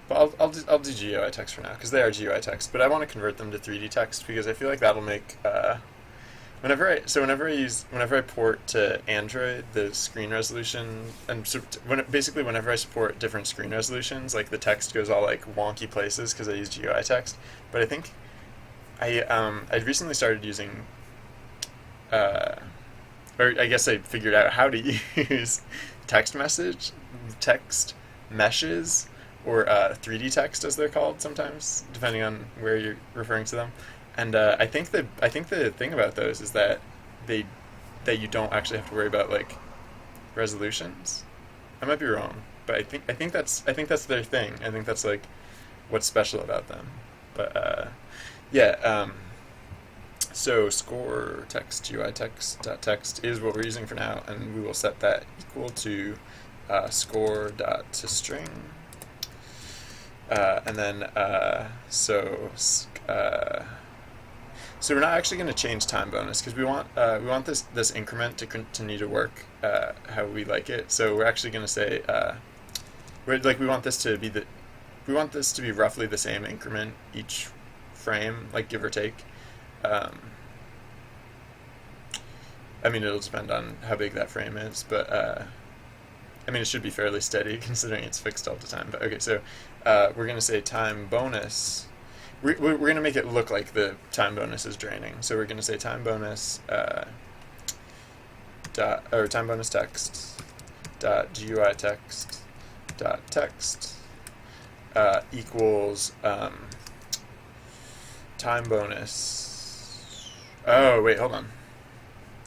But I'll do GUI text for now because they are GUI text. But I want to convert them to 3D text because I feel like that'll make whenever I port to Android, the screen resolution, and so basically whenever I support different screen resolutions, like the text goes all like wonky places because I use GUI text. But I think I'd recently started using, or I guess I figured out how to use text meshes, or 3D text as they're called sometimes, depending on where you're referring to them. And I think the thing about those is that you don't actually have to worry about like resolutions. I might be wrong, but I think that's their thing. I think that's like what's special about them. But yeah. So score text GUI text dot text is what we're using for now, and we will set that equal to score dot to string, and then so we're not actually going to change time bonus because we want this increment to continue to work how we like it. So we're actually going to say we want this to be roughly the same increment each frame, like give or take. I mean, it'll depend on how big that frame is, but I mean, it should be fairly steady considering it's fixed all the time. But okay, so we're going to say time bonus. We're going to make it look like the time bonus is draining. So we're going to say time bonus time bonus text dot GUI text dot text equals time bonus. Oh wait, hold on.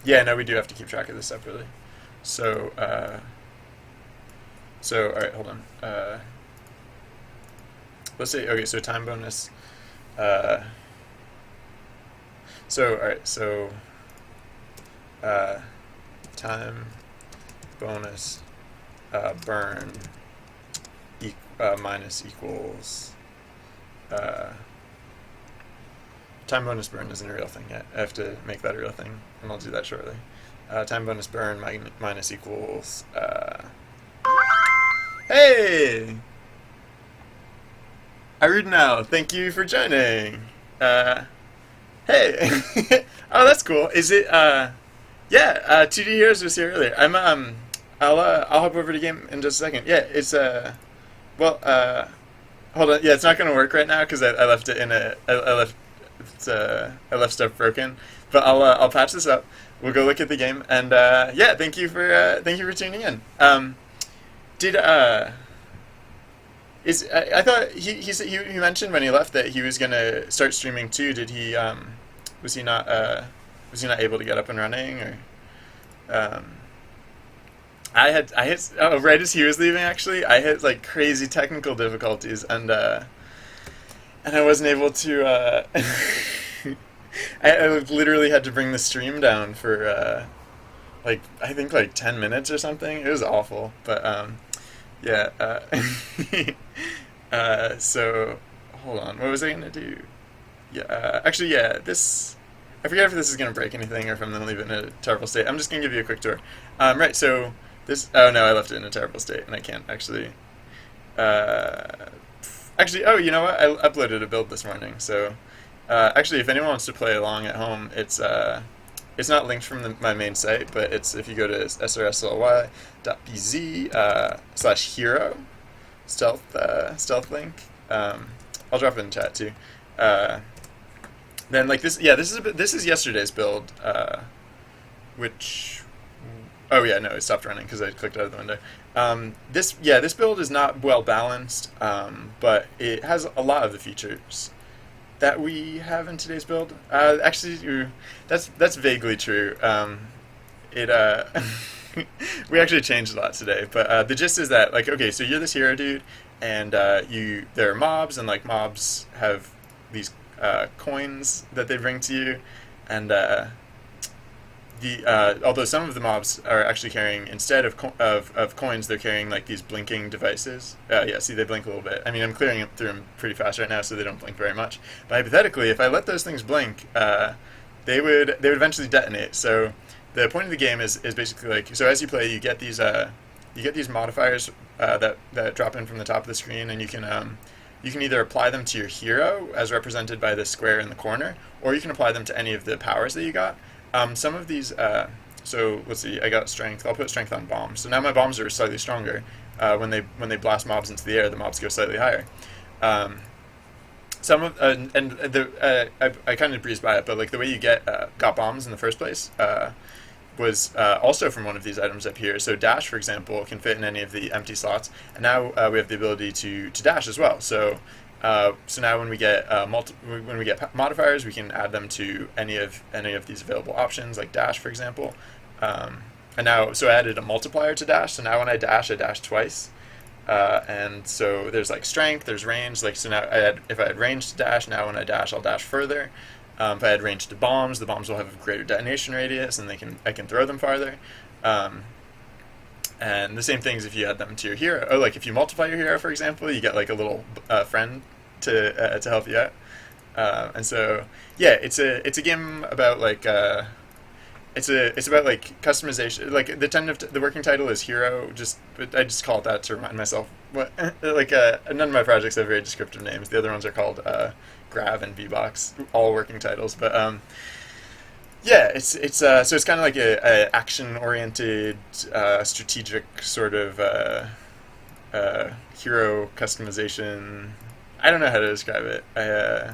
Yeah, no, we do have to keep track of this separately. So all right, hold on. Let's say okay, so time bonus. So alright, so time bonus burn minus equals time bonus burn isn't a real thing yet. I have to make that a real thing, and I'll do that shortly. Time bonus burn minus equals hey! I read now. Thank you for joining. Hey. Oh, that's cool. Is it? Yeah. 2D Heroes was here earlier. I'll hop over to game in just a second. Yeah. It's Well. Hold on. Yeah, it's not gonna work right now because I left it in a. I left stuff broken. But I'll patch this up. We'll go look at the game and yeah. Thank you for tuning in. Did Is I thought he mentioned when he left that he was gonna start streaming too. Did he was he not was he not able to get up and running or um I had right as he was leaving actually I hit like crazy technical difficulties and I wasn't able to I literally had to bring the stream down for like I think like 10 minutes or something. It was awful, but yeah. So hold on. What was I gonna do? Yeah. Actually, yeah. This. I forget if this is gonna break anything or if I'm gonna leave it in a terrible state. I'm just gonna give you a quick tour. Right. So this. Oh no, I left it in a terrible state, and I can't actually. Uh, Actually, oh, you know what? I uploaded a build this morning. So actually, if anyone wants to play along at home, it's not linked from my main site, but it's if you go to srsly.bz /hero stealth link. I'll drop it in chat too. Uh, then like this, yeah, this is yesterday's build, which oh yeah, no, it stopped running because I clicked out of the window. This build is not well balanced, but it has a lot of the features that we have in today's build. Actually, that's vaguely true. It we actually changed a lot today, but the gist is that like okay, so you're this hero dude, and there are mobs, and like mobs have these coins that they bring to you, and although some of the mobs are actually carrying instead of coins, they're carrying like these blinking devices. Yeah, see they blink a little bit. I mean, I'm clearing through them pretty fast right now, so they don't blink very much. But hypothetically, if I let those things blink, they would eventually detonate. So the point of the game is basically like so as you play, you get these modifiers that drop in from the top of the screen, and you can either apply them to your hero as represented by the square in the corner, or you can apply them to any of the powers that you got. Some of these, so let's see, I got strength. I'll put strength on bombs. So now my bombs are slightly stronger. When they blast mobs into the air, the mobs go slightly higher. Some of I kind of breezed by it, but like the way you got bombs in the first place was also from one of these items up here. So dash, for example, can fit in any of the empty slots, and now we have the ability to dash as well. So now when we get modifiers, we can add them to any of these available options, like dash, for example. And now, so I added a multiplier to dash. So now when I dash twice. And so there's like strength, there's range. Like so now, if I had range to dash, now when I dash, I'll dash further. If I had range to bombs, the bombs will have a greater detonation radius, and I can throw them farther. And the same things if you add them to your hero. Oh, like if you multiply your hero, for example, you get like a little friend to help you out. And so yeah, it's a game about like it's about like customization. Like the working title is hero. I just call it that to remind myself what like none of my projects have very descriptive names. The other ones are called Grav and VBox, all working titles. But yeah, it's so it's kind of like a action oriented strategic sort of hero customization. I don't know how to describe it. I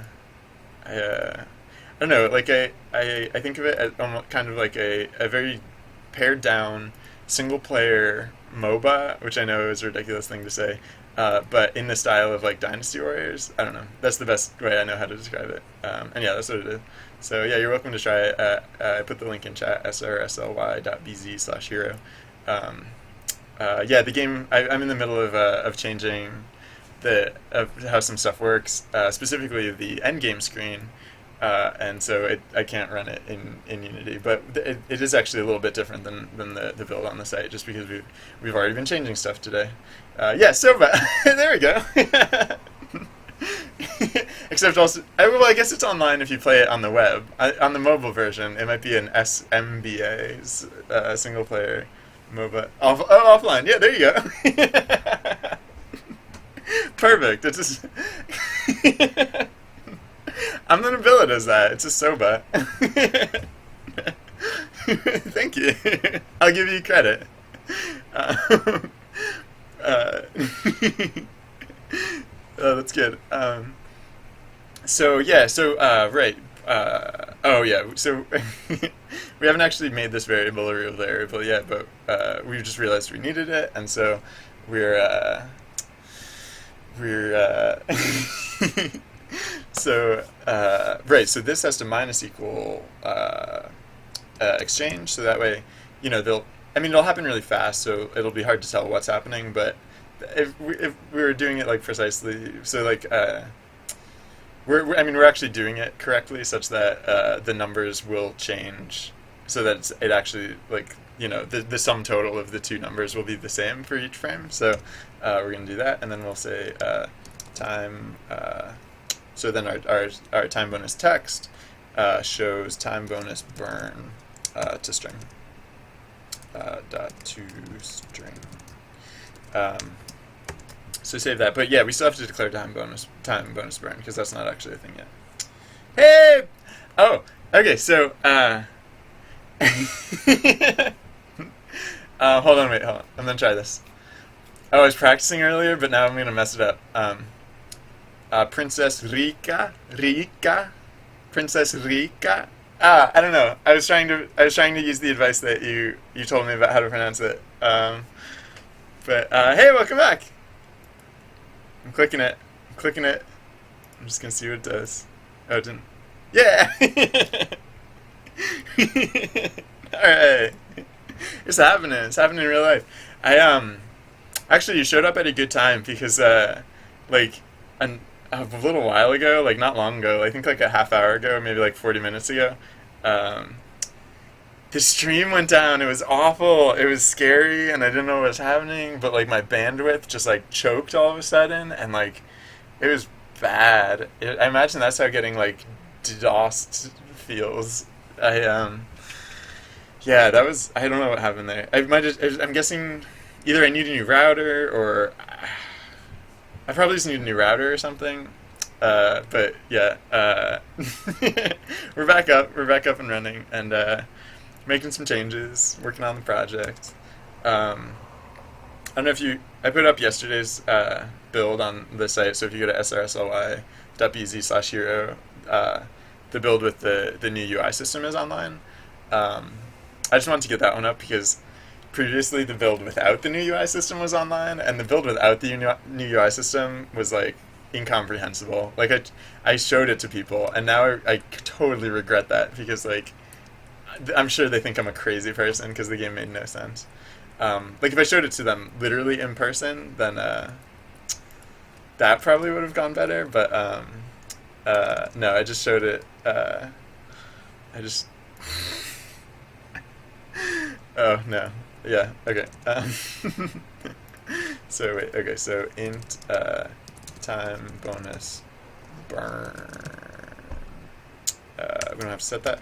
don't know. Like I think of it as kind of like a very pared down single player MOBA, which I know is a ridiculous thing to say, but in the style of like Dynasty Warriors. I don't know. That's the best way I know how to describe it. And yeah, that's what it is. So yeah, you're welcome to try it. I put the link in chat, srsly.bz /hero. Yeah, the game. I'm in the middle of changing of how some stuff works, specifically the end game screen, and so I can't run it in Unity. But it is actually a little bit different than the build on the site, just because we've already been changing stuff today. Yeah, so but there we go. Except also, I guess it's online if you play it on the web. On the mobile version, it might be an SMBA's single player MOBA. Offline. Yeah, there you go. Perfect. It's just I'm gonna bill it as that. It's a soba. Thank you. I'll give you credit. Um, uh, oh, that's good. So yeah, so right. Oh yeah, so we haven't actually made this variable a real variable yet, but we just realized we needed it, and so we're we're so right. So this has to minus equal exchange, so that way, they'll. I mean, it'll happen really fast, so it'll be hard to tell what's happening. But if we were doing it like precisely, so like I mean, we're actually doing it correctly, such that the numbers will change, so that it actually like the sum total of the two numbers will be the same for each frame. So we're gonna do that, and then we'll say time. So then our time bonus text shows time bonus burn to string dot to string. So save that, but yeah, we still have to declare time bonus burn because that's not actually a thing yet. Hey, oh, okay, so hold on, I'm gonna try this. Oh, I was practicing earlier, but now I'm gonna mess it up. Princess Rika, Princess Rika. I don't know. I was trying to use the advice that you told me about how to pronounce it. But hey, welcome back. I'm clicking it. I'm just gonna see what it does. Oh, it didn't. Yeah. All right. It's happening. It's happening in real life. Actually, you showed up at a good time because like a little while ago, like not long ago, I think like a half hour ago, maybe like 40 minutes ago, the stream went down. It was awful. It was scary, and I didn't know what was happening. But like my bandwidth just like choked all of a sudden, and like it was bad. I imagine that's how getting like DDoSed feels. Yeah, that was. I don't know what happened there. I'm guessing either I need a new router or I probably just need a new router or something. But yeah, we're back up. We're back up and running, and making some changes, working on the project. I don't know if I put up yesterday's build on the site, so if you go to srsly.bz/hero, the build with the new UI system is online. I just wanted to get that one up because previously the build without the new UI system was online, and the build without the new UI system was like incomprehensible. Like I showed it to people, and now I totally regret that because like I'm sure they think I'm a crazy person because the game made no sense. Like if I showed it to them literally in person, then that probably would have gone better. But no, I just showed it. I just. Oh no. Yeah. Okay. So wait. Okay. So int time bonus burn. We don't have to set that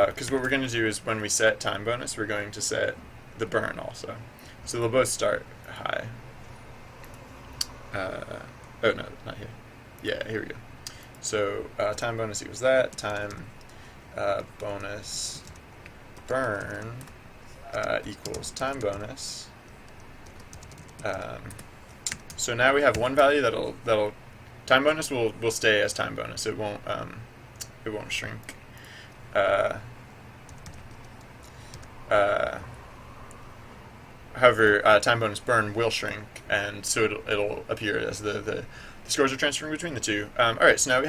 because what we're going to do is when we set time bonus, we're going to set the burn also. So they'll both start high. Oh no, not here. Yeah, here we go. So time bonus equals that. Time bonus burn equals time bonus. So now we have one value that'll time bonus will stay as time bonus. It won't shrink. However, time bonus burn will shrink, and so it'll appear as the scores are transferring between the two. All right, so now we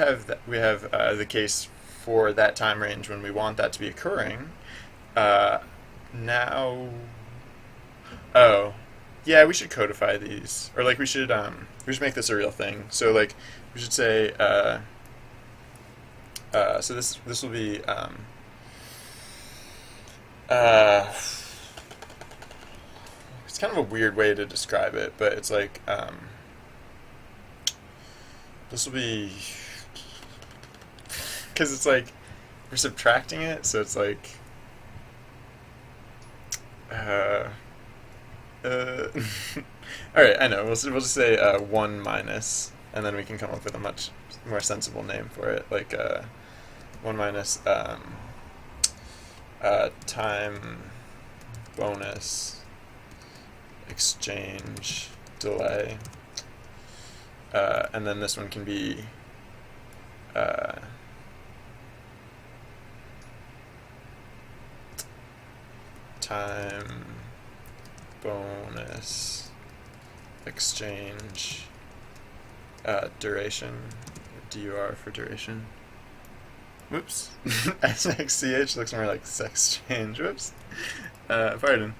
have the case for that time range when we want that to be occurring. Now, oh, yeah, we should codify these, or like we should make this a real thing. So like we should say so this will be it's kind of a weird way to describe it, but it's like this will be because it's like we're subtracting it, so it's like all right, I know. We'll just say 1 minus and then we can come up with a much more sensible name for it, like 1 minus time bonus exchange delay, and then this one can be time bonus exchange duration, DUR for duration. Whoops. SXCH looks more like sex change. Whoops. Pardon.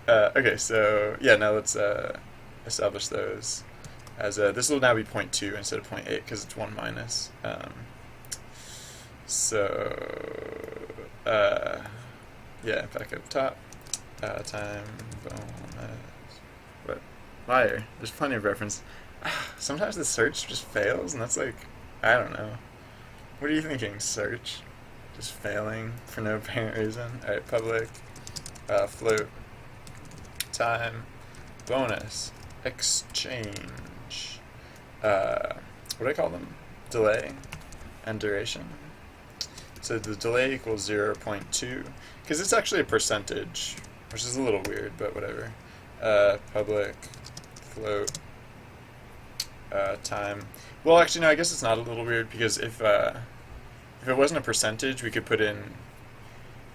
Okay, so yeah, now let's establish those as this will now be 0.2 instead of 0.8 because it's 1 minus. Yeah, back up top. Time bonus. What? Liar. There's plenty of reference. Sometimes the search just fails, and that's like, I don't know. What are you thinking, search? Just failing for no apparent reason. Alright, public float time bonus exchange. What do I call them? Delay and duration. So the delay equals 0.2, because it's actually a percentage, which is a little weird, but whatever. Public float time. Well, actually, no, I guess it's not a little weird, because if it wasn't a percentage, we could put in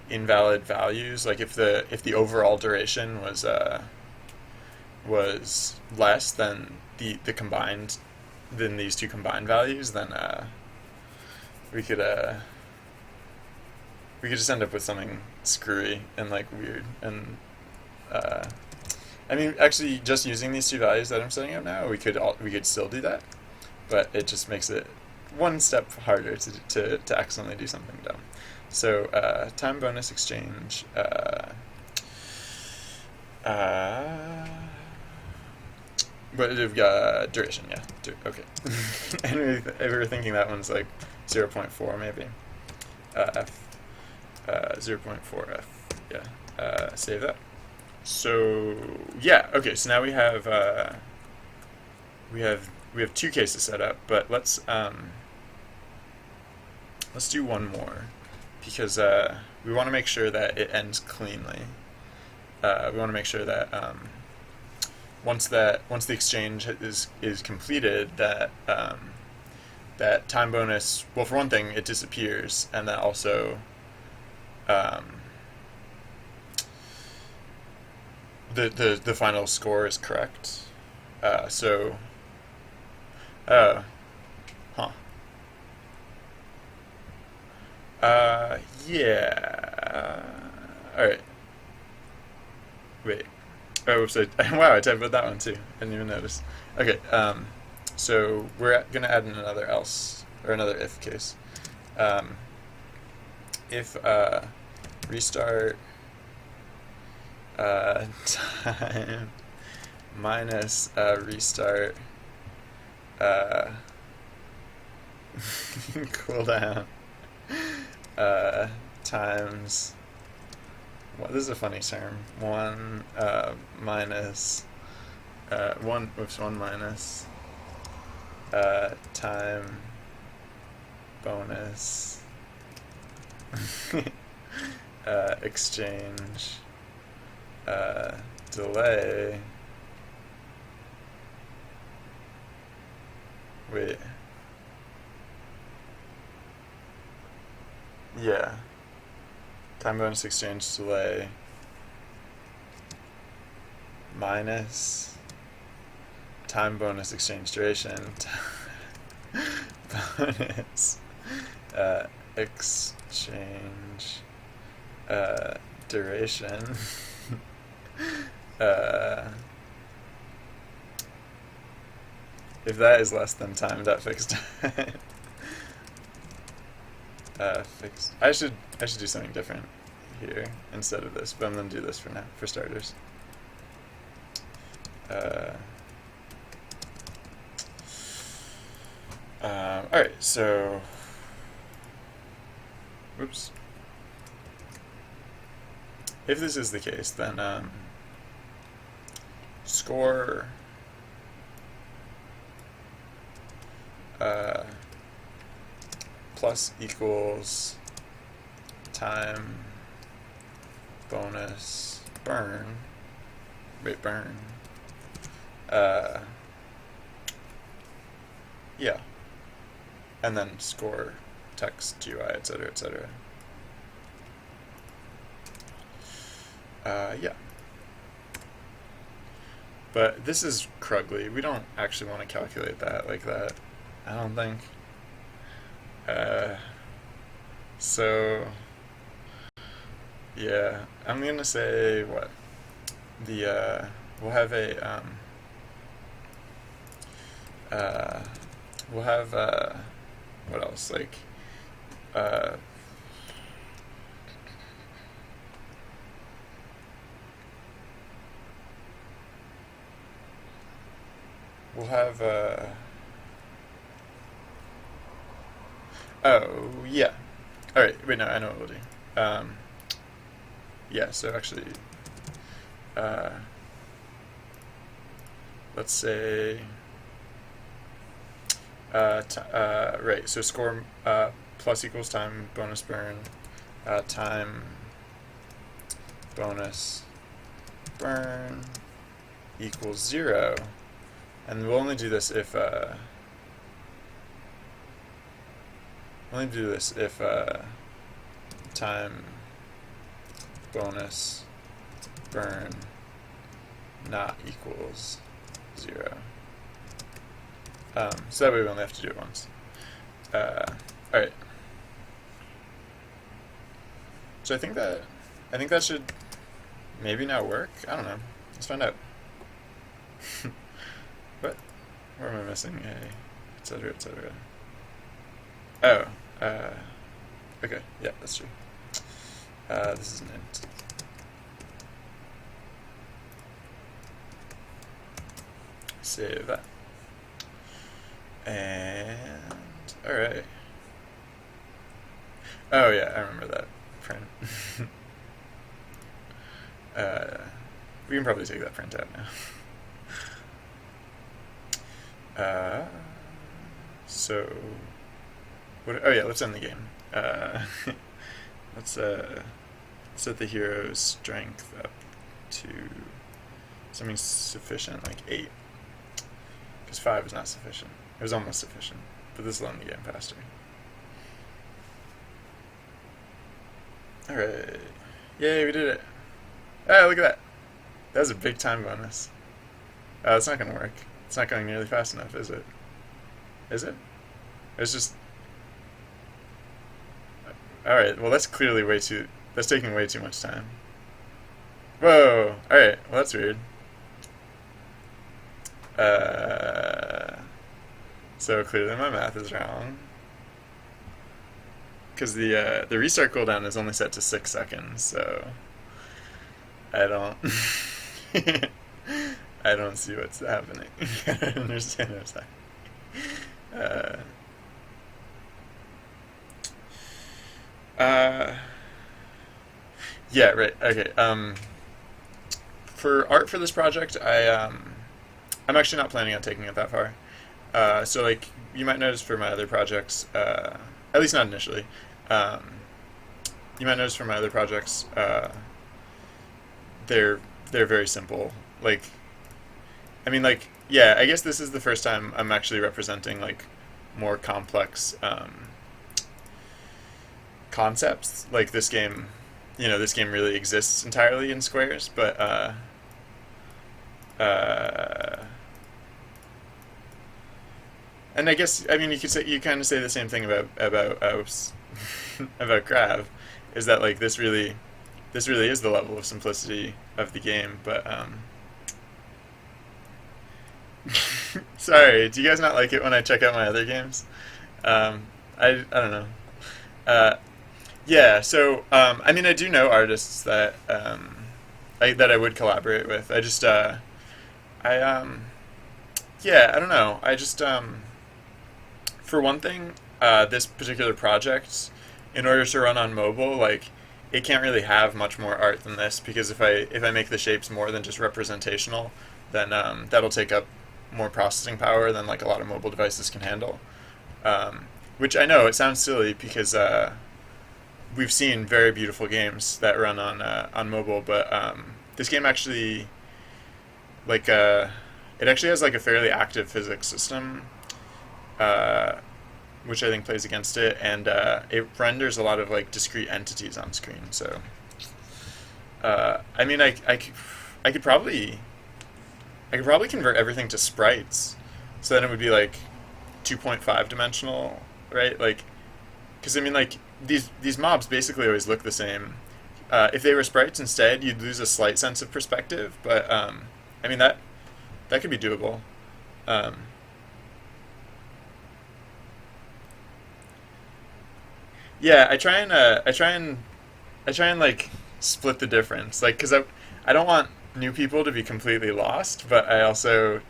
invalid values. Like if the overall duration was less than the combined than these two combined values, then we could just end up with something screwy and like weird. And I mean, actually, just using these two values that I'm setting up now, we could still do that, but it just makes it one step harder to accidentally do something dumb. So time bonus exchange. But we've got duration, yeah. Okay. And we were thinking that one's like 0.4 maybe. F. 0.4 F. Yeah. Save that. So yeah. Okay. So now we have two cases set up, but let's do one more, because we want to make sure that it ends cleanly. We want to make sure that once the exchange is completed, that that time bonus, well, for one thing, it disappears, and that also the final score is correct. So huh. Yeah. Alright. Wait. Oh, whoops, wow, I typed about that one too. I didn't even notice. Okay, so we're going to add in another else, or another if case. If restart time minus restart cooldown times, well, this is a funny term, 1 minus 1 minus time bonus exchange delay. Wait. Yeah. Time bonus exchange delay minus time bonus exchange duration bonus exchange duration if that is less than time dot fixed time fixed. I should do something different here instead of this, but I'm gonna do this for now, for starters. Alright, so whoops. If this is the case, then score uh, plus equals time bonus burn, burn. Yeah, and then score, text, GUI, etc., etc. Yeah. But this is Krugly. We don't actually want to calculate that like that, I don't think. So, yeah, I'm gonna say what? We'll have we'll have, what else? Like, uh, we'll have, oh, yeah. Alright, wait, no, I know what we'll do. Yeah, so actually, uh, let's say, right, so score, plus equals time bonus burn, time bonus burn equals 0, and we'll only do this if, time bonus burn not equals 0. So that way we only have to do it once. Alright. So I think that should maybe now work. I don't know. Let's find out. What? Where am I missing a, etc., etc.? Oh, okay, yeah, that's true. This is an int. Save that. And, alright. Oh yeah, I remember that print. We can probably take that print out now. So, oh yeah, let's end the game. Let's set the hero's strength up to something sufficient, like 8. Because 5 is not sufficient. It was almost sufficient, but this will end the game faster. Alright. Yay, we did it. Oh, look at that. That was a big time bonus. Oh, it's not going to work. It's not going nearly fast enough, is it? Is it? It's just... Alright, well that's clearly that's taking way too much time. Whoa! Alright, well that's weird. So clearly my math is wrong. Because the restart cooldown is only set to 6 seconds, so... I don't... I don't see what's happening. I don't understand what's happening. Yeah, right. Okay. For art for this project, I'm actually not planning on taking it that far. So like you might notice for my other projects, at least not initially, you might notice for my other projects, they're very simple. Like, I mean, like, yeah, I guess this is the first time I'm actually representing like more complex concepts. Like this game, this game really exists entirely in squares, but and I guess you kind of say the same thing about about Grav, is that like this really is the level of simplicity of the game, but sorry, do you guys not like it when I check out my other games? I don't know. Yeah, so I mean, I do know artists that that I would collaborate with. Yeah, I don't know. I just for one thing, this particular project, in order to run on mobile, like it can't really have much more art than this, because if I make the shapes more than just representational, then that'll take up more processing power than like a lot of mobile devices can handle. Which I know it sounds silly because we've seen very beautiful games that run on mobile, but this game actually like it actually has like a fairly active physics system, uh, which I think plays against it, and it renders a lot of like discrete entities on screen. So I mean, I could probably convert everything to sprites, so then it would be like 2.5 dimensional, right? Like, because I mean, like these mobs basically always look the same. If they were sprites instead, you'd lose a slight sense of perspective, but I mean that could be doable. Um, yeah, I try and like split the difference, like because I don't want new people to be completely lost, but I also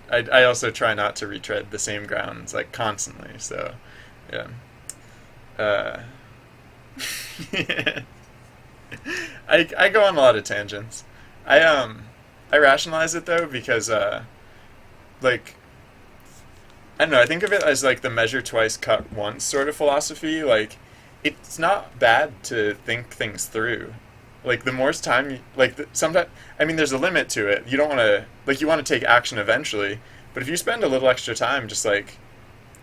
try not to retread the same grounds like constantly. So yeah. Uh, I go on a lot of tangents. I rationalize it though because like I don't know, I think of it as like the measure twice cut once sort of philosophy. Like it's not bad to think things through. Like the more time you, like sometimes I mean there's a limit to it. You don't want to like you want to take action eventually, but if you spend a little extra time just like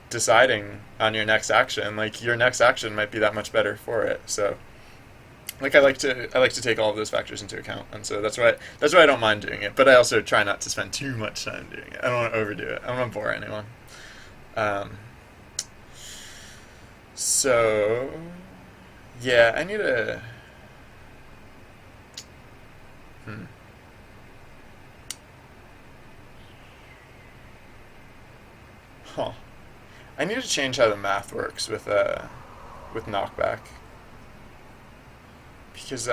deciding on your next action, like your next action might be that much better for it. So like I like to take all of those factors into account, and so that's why I don't mind doing it. But I also try not to spend too much time doing it. I don't want to overdo it. I don't want to bore anyone. Um, so yeah, I need a hmm, huh. I need to change how the math works with knockback because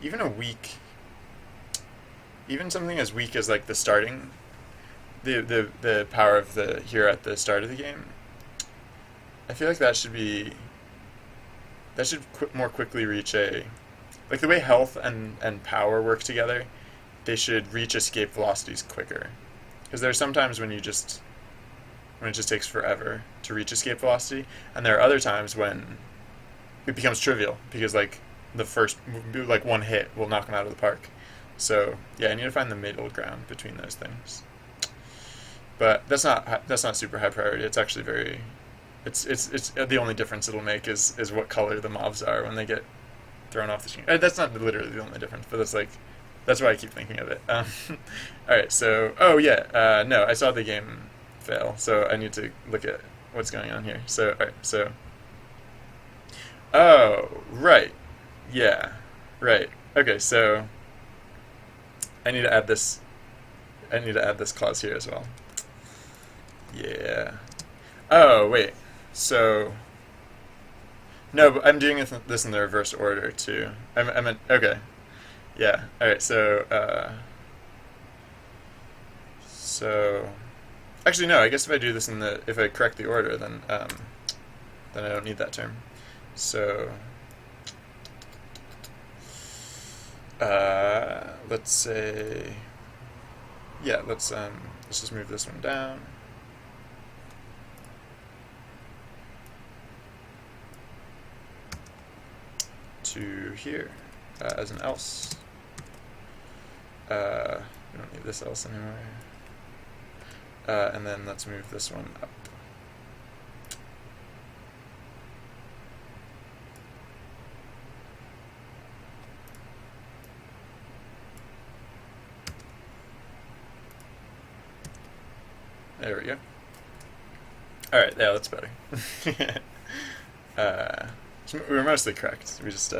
even a weak even something as weak as like the starting the power of the hero at the start of the game, I feel like that should more quickly reach a like the way health and power work together. They should reach escape velocities quicker because there are sometimes when it just takes forever to reach escape velocity, and there are other times when it becomes trivial because like the first like one hit will knock them out of the park. So yeah, I need to find the middle ground between those things. But that's not super high priority. It's actually very it's the only difference it'll make is what color the mobs are when they get thrown off the screen. That's not literally the only difference, but that's why I keep thinking of it. All right, so oh yeah, no, I saw the game fail, so I need to look at what's going on here. So all right, so oh right, yeah, right, okay, so I need to add this. I need to add this clause here as well. Yeah. Oh wait, so no, but I'm doing this in the reverse order too. I meant okay. Yeah. All right. So actually no. I guess if I do this if I correct the order, then I don't need that term. So let's say yeah. Let's just move this one down. To here as an else. We don't need this else anymore. And then let's move this one up. There we go. All right, yeah, that's better. uh, we were mostly correct. We just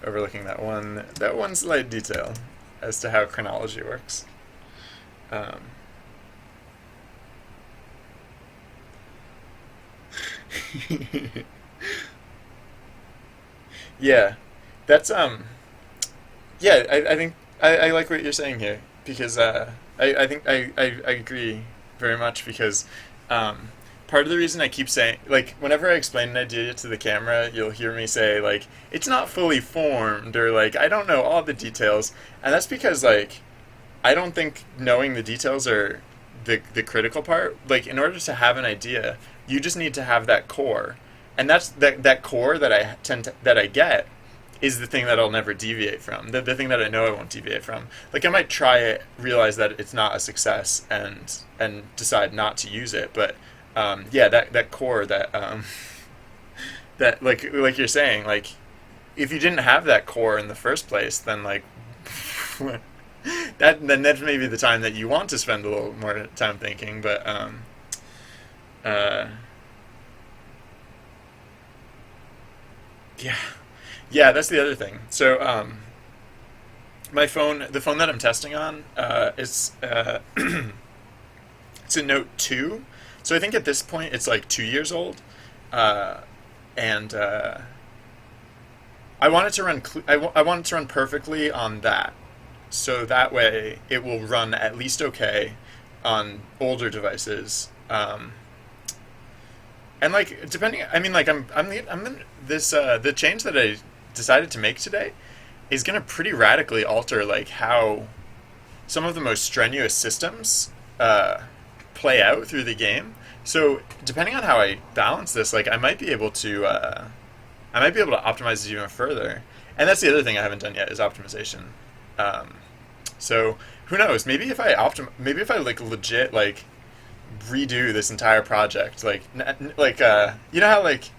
overlooking that one slight detail as to how chronology works. Um, yeah, that's yeah. I think I like what you're saying here because I think I agree very much because um, part of the reason I keep saying like whenever I explain an idea to the camera, you'll hear me say like it's not fully formed or like I don't know all the details, and that's because like I don't think knowing the details are the critical part. Like in order to have an idea, you just need to have that core, and that's that core that that I get is the thing that I'll never deviate from. The thing that I know I won't deviate from. Like I might try it, realize that it's not a success, and decide not to use it. But yeah, that core that that like you're saying, like if you didn't have that core in the first place, then like that's maybe the time that you want to spend a little more time thinking. But uh, yeah, yeah, that's the other thing. So my phone, the phone that I'm testing on, is it's a Note 2. So I think at this point it's like 2 years old, uh, and I want it to run. I want it to run perfectly on that, so that way it will run at least okay on older devices. And like depending, I mean, like this the change that I decided to make today is going to pretty radically alter like how some of the most strenuous systems play out through the game. So depending on how I balance this, like I might be able to optimize it even further. And that's the other thing I haven't done yet is optimization. Um, so who knows? Maybe if I like legit like redo this entire project, like you know how like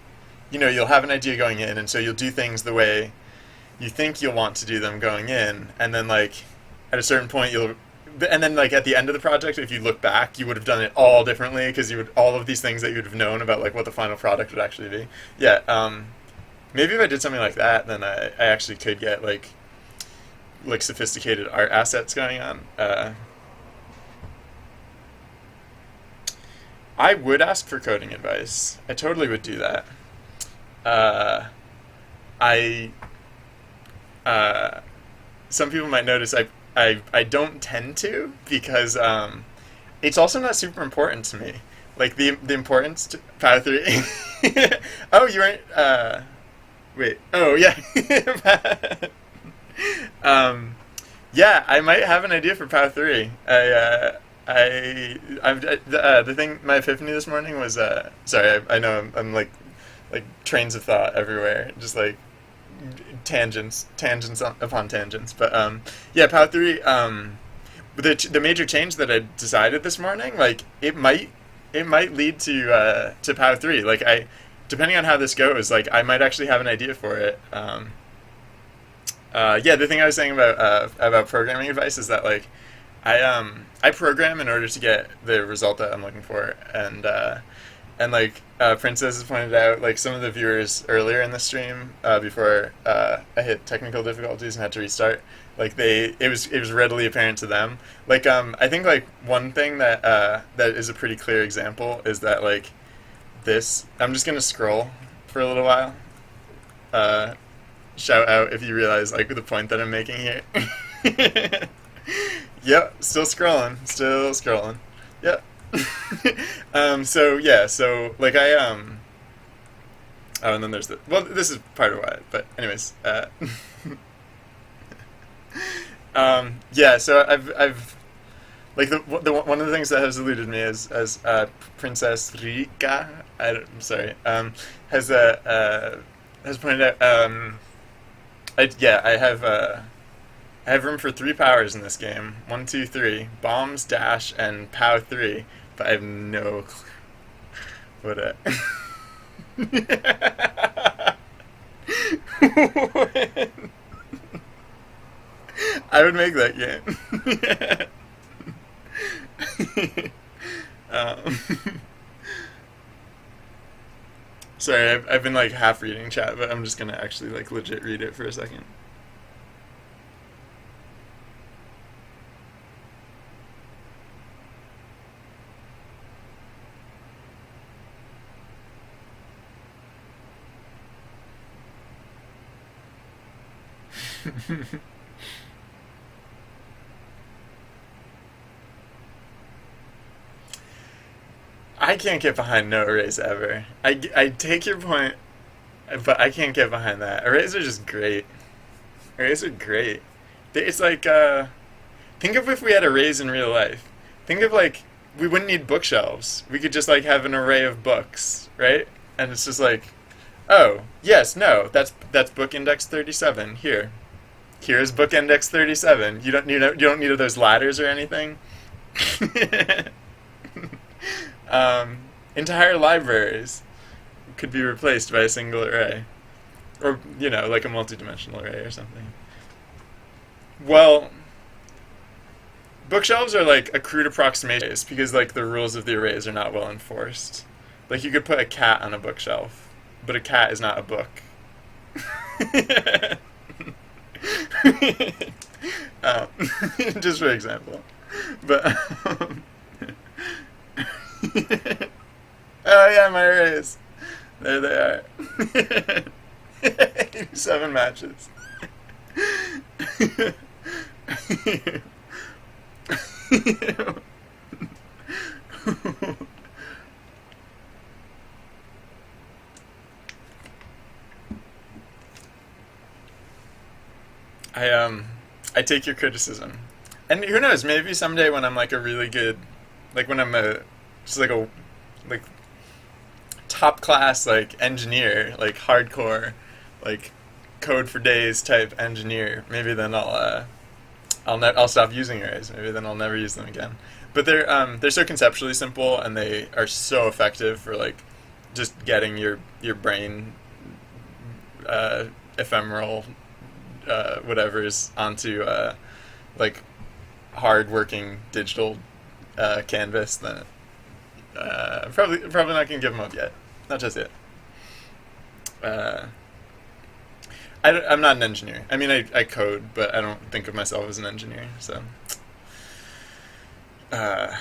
you'll have an idea going in, and so you'll do things the way you think you'll want to do them going in, and then like at a certain point and then like at the end of the project, if you look back, you would have done it all differently because you would all of these things that you would have known about like what the final product would actually be. Yeah. Maybe if I did something like that, then I actually could get like sophisticated art assets going on. I would ask for coding advice. I totally would do that. Uh, I some people might notice I don't tend to because it's also not super important to me. Like the importance to Power 3. Oh, you weren't. Wait. Oh, yeah. Yeah, I might have an idea for Power 3. The thing, my epiphany this morning was, sorry, I know I'm like trains of thought everywhere, just like tangents upon tangents. But yeah, Power 3. The major change that I decided this morning, like it might lead to Power 3. Like depending on how this goes, like I might actually have an idea for it. Yeah, the thing I was saying about programming advice is that like I program in order to get the result that I'm looking for, and like Princess has pointed out, like some of the viewers earlier in the stream before I hit technical difficulties and had to restart, like it was readily apparent to them. Like I think like one thing that is a pretty clear example is that like this. I'm just gonna scroll for a little while. Shout out if you realize like the point that I'm making here. Yep, still scrolling. Yep. So yeah, so like oh, and then there's this is part of why, but anyways, yeah, so I've like the one of the things that has eluded me as Princess Rika, I'm sorry, has pointed out, I have room for 3 powers in this game. 1, 2, 3. Bombs, dash, and POW 3. But I have no clue what I would make that game. um, Sorry, I've been like half reading chat, but I'm just gonna actually like legit read it for a second. I can't get behind no arrays ever. I take your point, but I can't get behind that. Arrays are just great. Arrays are great. It's like think of if we had arrays in real life. Think of like we wouldn't need bookshelves. We could just like have an array of books, right? And it's just like, oh yes, no, that's book index 37 here. Here's book index 37. You don't need those ladders or anything. Entire libraries could be replaced by a single array, or like a multi-dimensional array or something. Well, bookshelves are like a crude approximation because like the rules of the arrays are not well enforced. Like you could put a cat on a bookshelf, but a cat is not a book. um, just for example, but oh yeah, my arrays. There they are. 87 matches. I take your criticism, and who knows? Maybe someday when I'm like a really good, like when I'm just like a like top class like engineer, like hardcore, like code for days type engineer. Maybe then I'll stop using arrays. Maybe then I'll never use them again. But they're so conceptually simple and they are so effective for like just getting your brain ephemeral whatever's onto like hard working digital canvas. Then probably not gonna give them up yet. Not just yet. I'm not an engineer. I mean, I code, but I don't think of myself as an engineer. So, I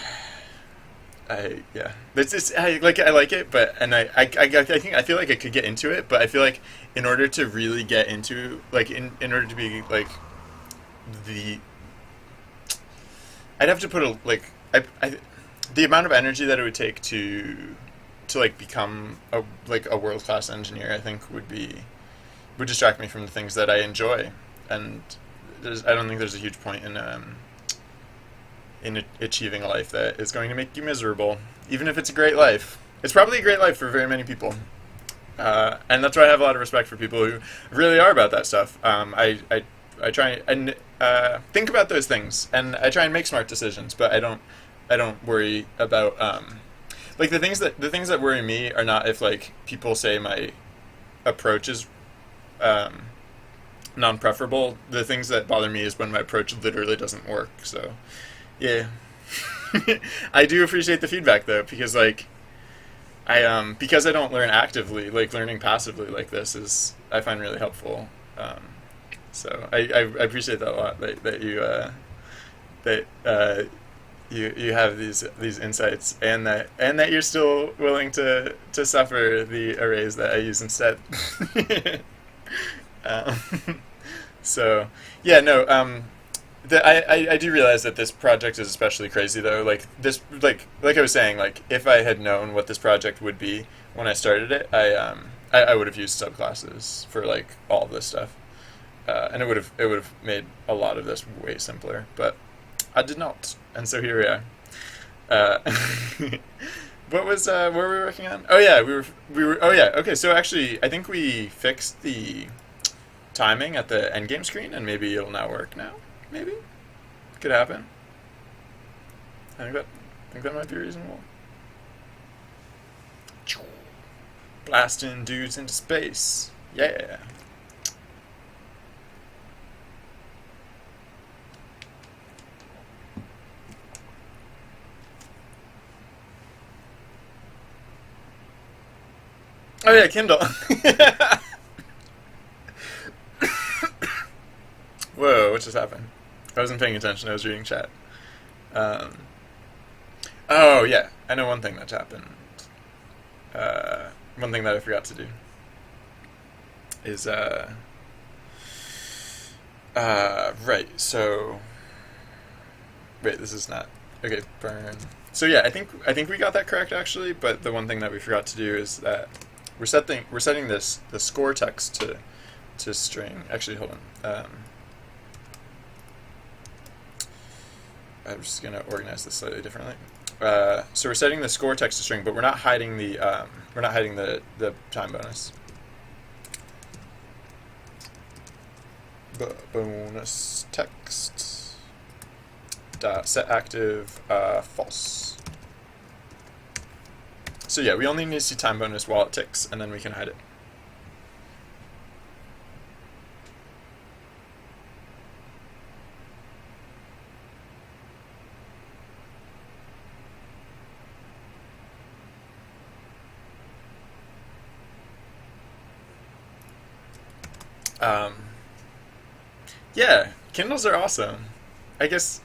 like it, but I feel like I could get into it, but I feel like in order to really get into like in order to be like the I'd have to put a like I the amount of energy that it would take to like become a world class engineer, I think would distract me from the things that I enjoy, and I don't think there's a huge point in achieving a life that is going to make you miserable, even if it's a great life. It's probably a great life for very many people, and that's why I have a lot of respect for people who really are about that stuff. I try and think about those things, and I try and make smart decisions, but I don't worry about like the things that worry me are not if like people say my approach is non-preferable. The things that bother me is when my approach literally doesn't work. So, yeah, I do appreciate the feedback though, because like because I don't learn actively, like learning passively like this is I find really helpful. So I appreciate that a lot. That you have these insights, and that you're still willing to suffer the arrays that I use instead. um, so yeah, no. I do realize that this project is especially crazy though. Like this, like I was saying, like if I had known what this project would be when I started it, I would have used subclasses for like all of this stuff, and it would have made a lot of this way simpler. But I did not, and so here we are. What were we working on? Oh yeah, we were. Oh yeah, okay. So actually, I think we fixed the timing at the end game screen, and maybe it'll now work now. Maybe could happen. I think that might be reasonable. Blasting dudes into space. Yeah. Oh yeah, Kindle. Whoa, what just happened? I wasn't paying attention, I was reading chat. Oh yeah, I know one thing that's happened. One thing that I forgot to do is right, so wait, this is not okay, burn. So yeah, I think we got that correct actually, but the one thing that we forgot to do is that we're setting the score text to string. Actually, hold on. I'm just gonna organize this slightly differently. So we're setting the score text to string, but we're not hiding the time bonus. Bonus text dot set active false. So yeah, we only need to see time bonus while it ticks, and then we can hide it. Yeah, Kindles are awesome. I guess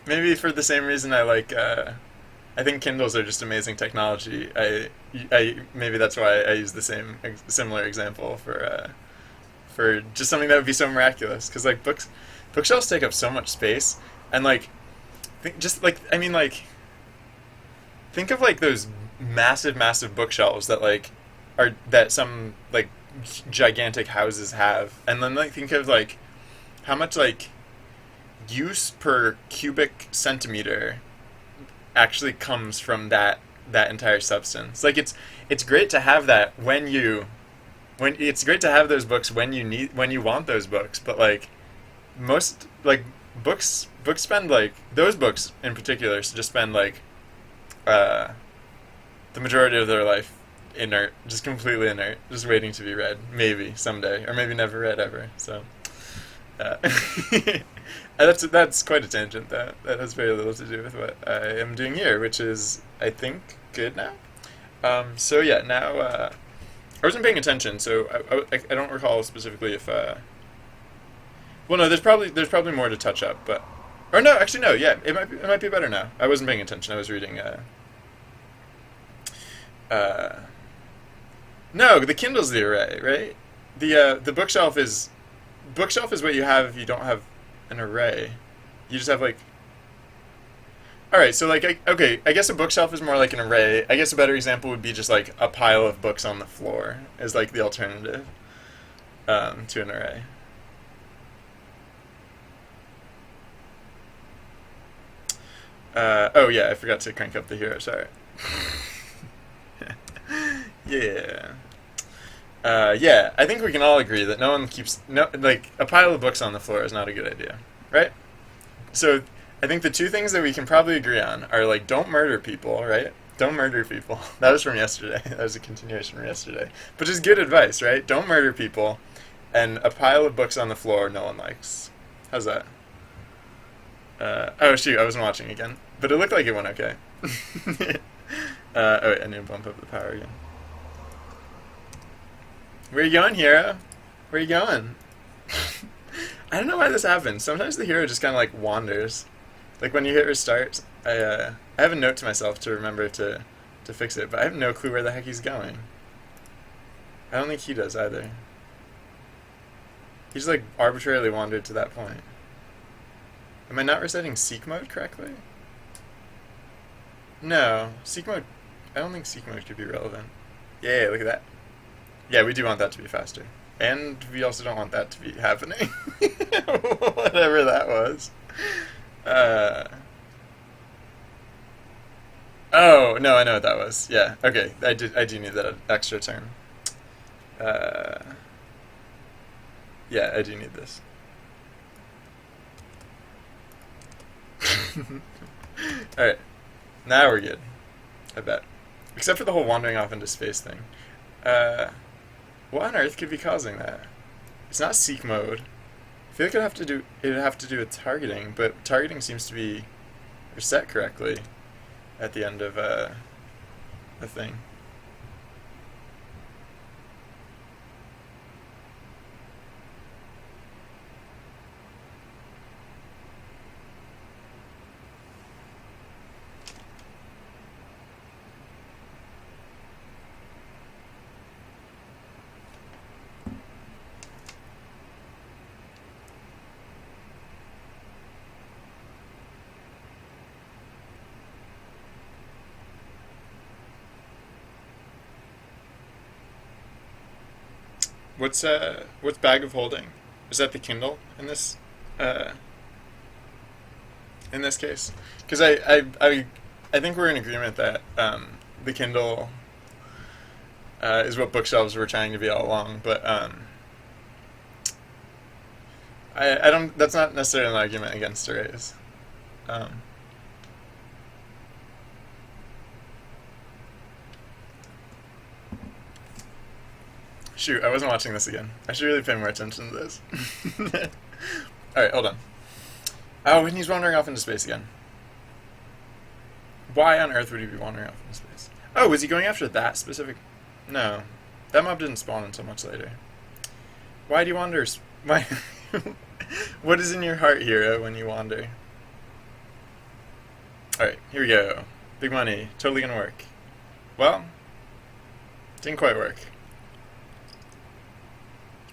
maybe for the same reason I like. I think Kindles are just amazing technology. I maybe that's why I use the similar example for just something that would be so miraculous. Because like bookshelves take up so much space, and like just like I mean like think of like those massive bookshelves that like are that some like gigantic houses have, and then like think of like how much like use per cubic centimeter actually comes from that entire substance. Like it's great to have that when it's great to have those books when you want those books, but like most like books spend like those books in particular just spend like uh the majority of their life inert, just completely inert, just waiting to be read, maybe someday, or maybe never read ever. So uh, that's quite a tangent. That has very little to do with what I am doing here, which is I think good now. So yeah, now I wasn't paying attention, so I don't recall specifically if well no, there's probably more to touch up, but or no, actually no, yeah, it might be better now. I wasn't paying attention. I was reading uh no, the Kindle's the array, right? The bookshelf is what you have if you don't have an array. You just have like all right, so like okay, I guess a bookshelf is more like an array. I guess a better example would be just like a pile of books on the floor is like the alternative to an array. Oh yeah, I forgot to crank up the hero. Sorry. Yeah. Yeah, I think we can all agree that no one keeps no like a pile of books on the floor is not a good idea, right? So I think the two things that we can probably agree on are like don't murder people, right? Don't murder people. That was from yesterday. That was a continuation from yesterday. But just good advice, right? Don't murder people, and a pile of books on the floor no one likes. How's that? Oh shoot, I wasn't watching again, but it looked like it went okay. Oh wait, I need to bump up the power again. Where you going, hero? Where you going? I don't know why this happens. Sometimes the hero just kind of like wanders. Like when you hit restart, I have a note to myself to remember to fix it, but I have no clue where the heck he's going. I don't think he does either. He just like arbitrarily wandered to that point. Am I not resetting seek mode correctly? No, seek mode. I don't think seek mode could be relevant. Yeah, look at that. Yeah, we do want that to be faster. And we also don't want that to be happening. Whatever that was. Oh, no, I know what that was. Yeah, okay. I do need that extra turn. Uh, yeah, I do need this. Alright. Now we're good. I bet. Except for the whole wandering off into space thing. What on earth could be causing that? It's not seek mode. I feel like it'd have to do with targeting, but targeting seems to be set correctly at the end of a thing. What's bag of holding? Is that the Kindle uh in this case? Because I I think we're in agreement that the Kindle is what bookshelves were trying to be all along, but I don't. That's not necessarily an argument against arrays. Um, Shoot, I wasn't watching this again. I should really pay more attention to this. All right, hold on. Oh, and he's wandering off into space again. Why on earth would he be wandering off into space? Oh, was he going after that specific? No, that mob didn't spawn until much later. Why do you wander? Why? What is in your heart, hero, when you wander? All right, here we go. Big money, totally gonna work. Well, didn't quite work.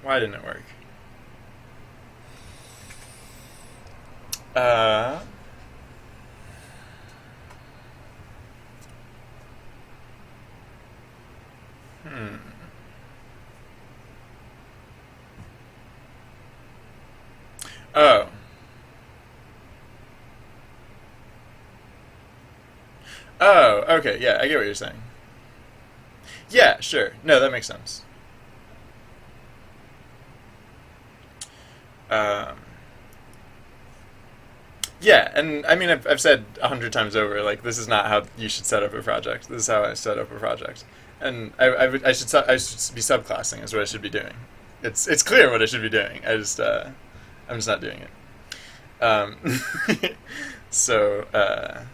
Why didn't it work? Uh, hmm. Oh. Oh, okay, yeah, I get what you're saying. Yeah, sure. No, that makes sense. Um, yeah, and I mean, I've said 100 times over, like, this is not how you should set up a project. This is how I set up a project. And I should be subclassing is what I should be doing. It's clear what I should be doing. I'm just not doing it. So, uh,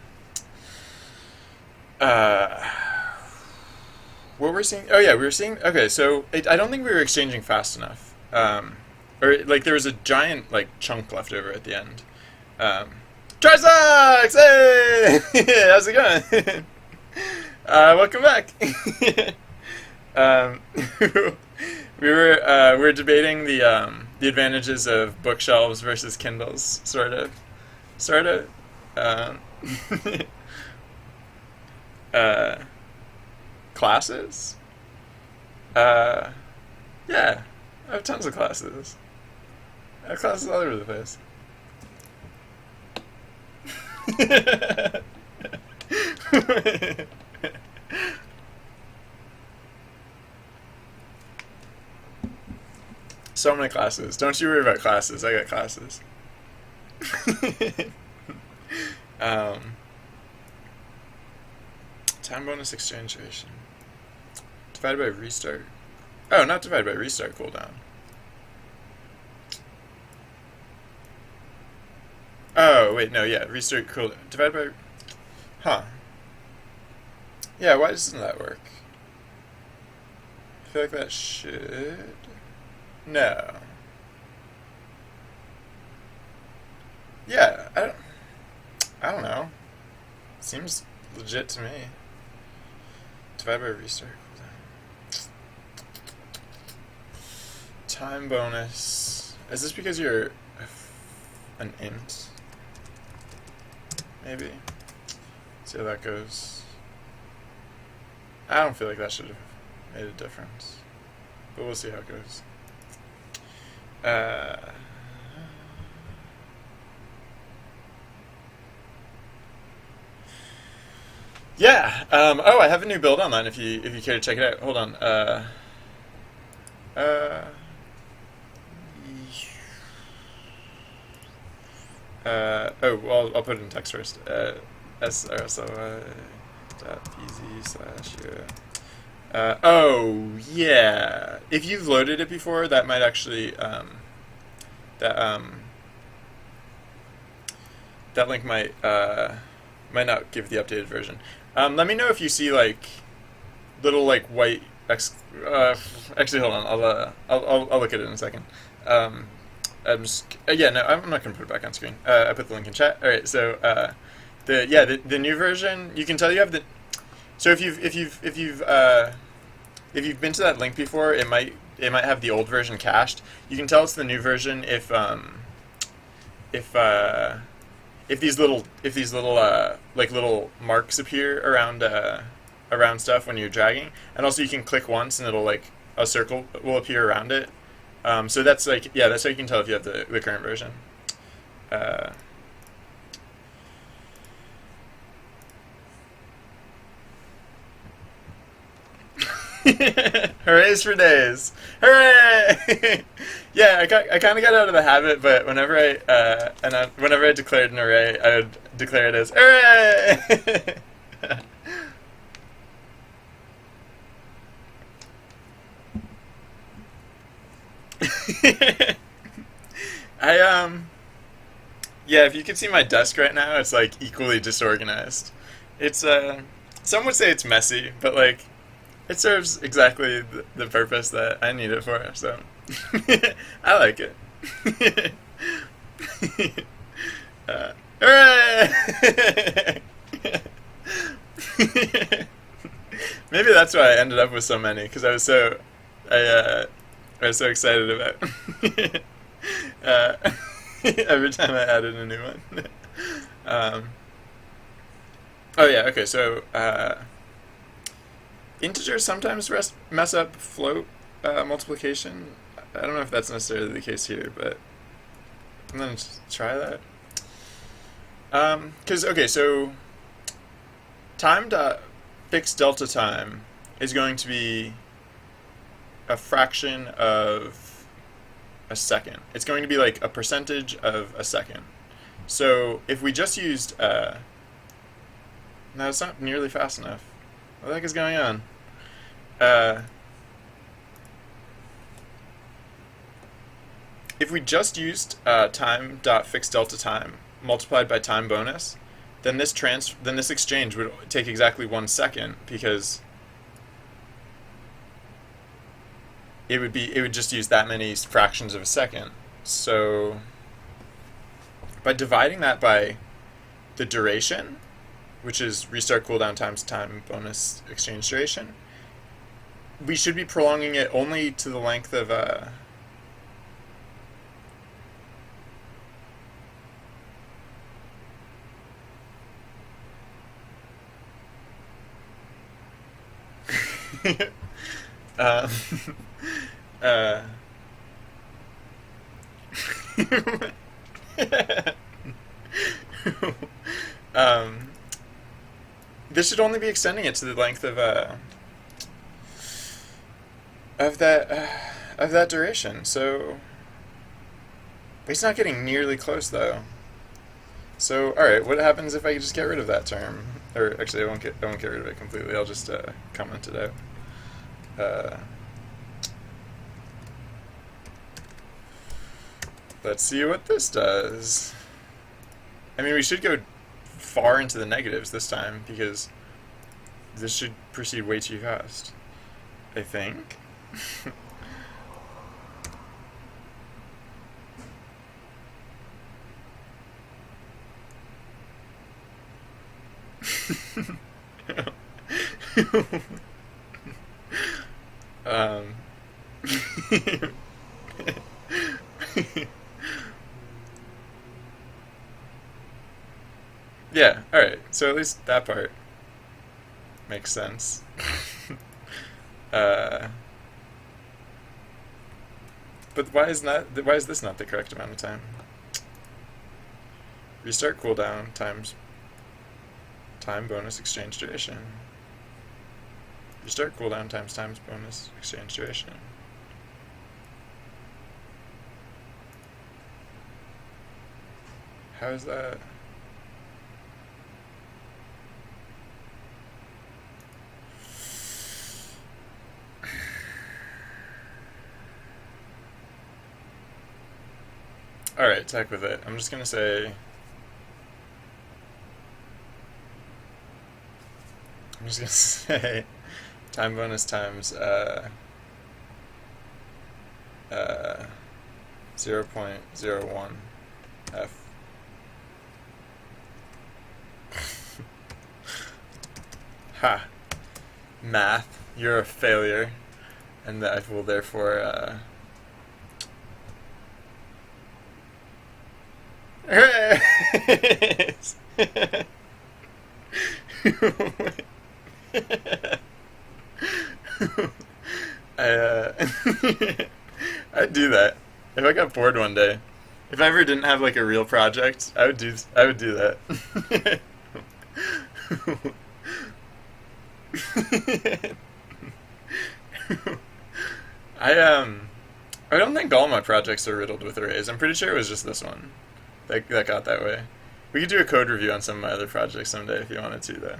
what we're seeing? Oh yeah, we were seeing. Okay, so I don't think we were exchanging fast enough. Or like there was a giant like chunk left over at the end. Um, Trisox! Hey, how's it going? Welcome back. um, we were debating the advantages of bookshelves versus Kindles, sort of. Um, uh, Classes. Uh, yeah, I have tons of classes. I have classes all over the place. So many classes. Don't you worry about classes. I got classes. um, Time bonus exchange duration. Divided by restart. Oh, not divided by restart cooldown. Oh, wait, no, yeah. Restart cooldown. Divided by... Huh. Yeah, why doesn't that work? I feel like that should... No. Yeah, I don't know. Seems legit to me. Divided by restart cooldown. Time bonus. Is this because you're an int? Maybe. See how that goes. I don't feel like that should have made a difference. But we'll see how it goes. Yeah. Oh, I have a new build online. If you care to check it out, hold on. Uh, oh, well, I'll put it in text first. srsly.bz/. Oh yeah. If you've loaded it before, that might actually that that link might not give the updated version. Let me know if you see like little like white actually hold on. I'll look at it in a second. Yeah, no, I'm not gonna put it back on screen. I put the link in chat. All right, so the new version, you can tell you have the. So if you've been to that link before, it might have the old version cached. You can tell it's the new version if these little like little marks appear around stuff when you're dragging, and also you can click once and it'll like a circle will appear around it. So that's like that's how you can tell if you have the current version. Hoorays for days! Hooray! Yeah, I kind of got out of the habit, but whenever I declared an array, I would declare it as hooray. I Yeah, if you could see my desk right now, it's like equally disorganized. It's some would say it's messy, but like it serves exactly the purpose that I need it for. So I like it. Hooray! Maybe that's why I ended up with so many because I was so excited about every time I added a new one. um, oh yeah, okay. So integers sometimes mess up float multiplication. I don't know if that's necessarily the case here, but I'm gonna just try that. Because okay, so time dot fixed delta time is going to be a fraction of a second. It's going to be like a percentage of a second. So if we just used no, it's not nearly fast enough. What the heck is going on? If we just used time dot fixed delta time multiplied by time bonus, then this exchange would take exactly 1 second because it would just use that many fractions of a second. So by dividing that by the duration, which is restart cooldown times time bonus exchange duration, we should be prolonging it only to the length of uh, uh, um, this should only be extending it to the length of that duration. So it's not getting nearly close though. So all right, what happens if I just get rid of that term? Or actually, I won't get rid of it completely. I'll just comment it out. Let's see what this does. I mean, we should go far into the negatives this time because this should proceed way too fast, I think. um, yeah, alright. So at least that part makes sense. uh, but why is this not the correct amount of time? Restart cooldown times time bonus exchange duration. Restart cooldown times bonus exchange duration. How is that? Alright, heck with it. I'm just gonna say time bonus times 0.01 f. Ha! Math, you're a failure, and that will therefore I, I'd do that if I got bored one day. If I ever didn't have like a real project, I would do that. I don't think all my projects are riddled with arrays. I'm pretty sure it was just this one that got that way. We could do a code review on some of my other projects someday if you wanted to, though.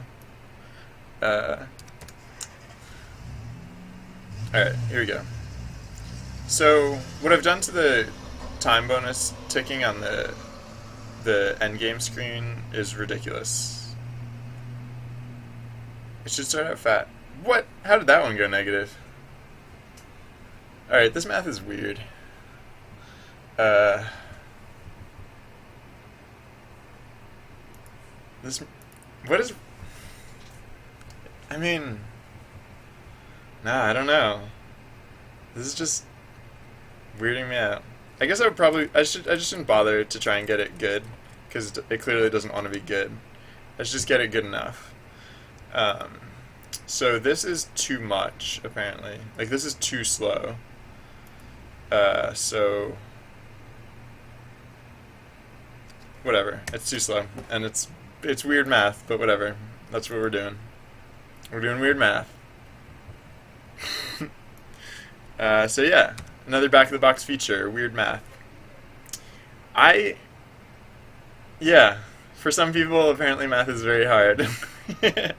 Alright, here we go. So, what I've done to the time bonus ticking on the endgame screen is ridiculous. It should start out fat. What? How did that one go negative? Alright, this math is weird. What is... I mean... Nah, I don't know. This is just weirding me out. I guess I just shouldn't bother to try and get it good, because it clearly doesn't want to be good. I should just get it good enough. So this is too much, apparently. Like, this is too slow. So... Whatever. It's too slow. And it's weird math, but whatever. That's what we're doing. We're doing weird math. So yeah, another back-of-the-box feature, weird math. Yeah, for some people, apparently math is very hard. Yeah.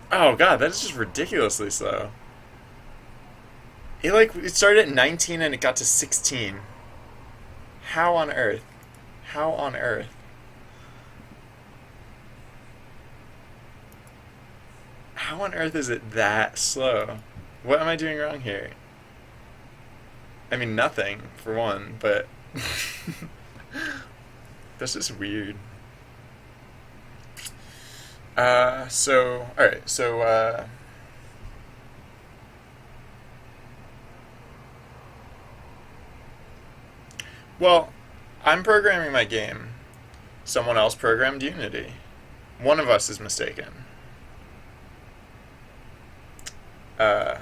Oh god, that is just ridiculously slow. It started at 19 and it got to 16. How on earth? How on earth? How on earth is it that slow? What am I doing wrong here? I mean, nothing, for one, but... That's just weird. Alright, so, well, I'm programming my game. Someone else programmed Unity. One of us is mistaken. I'll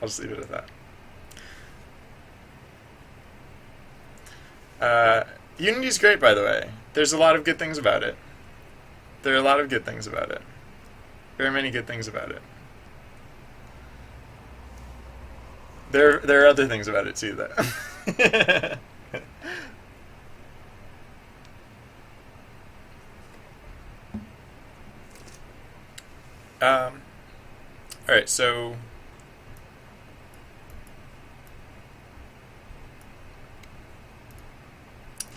just leave it at that. Unity's great, by the way. There's a lot of good things about it. There are a lot of good things about it. There are many good things about it. There are other things about it too, though. All right, so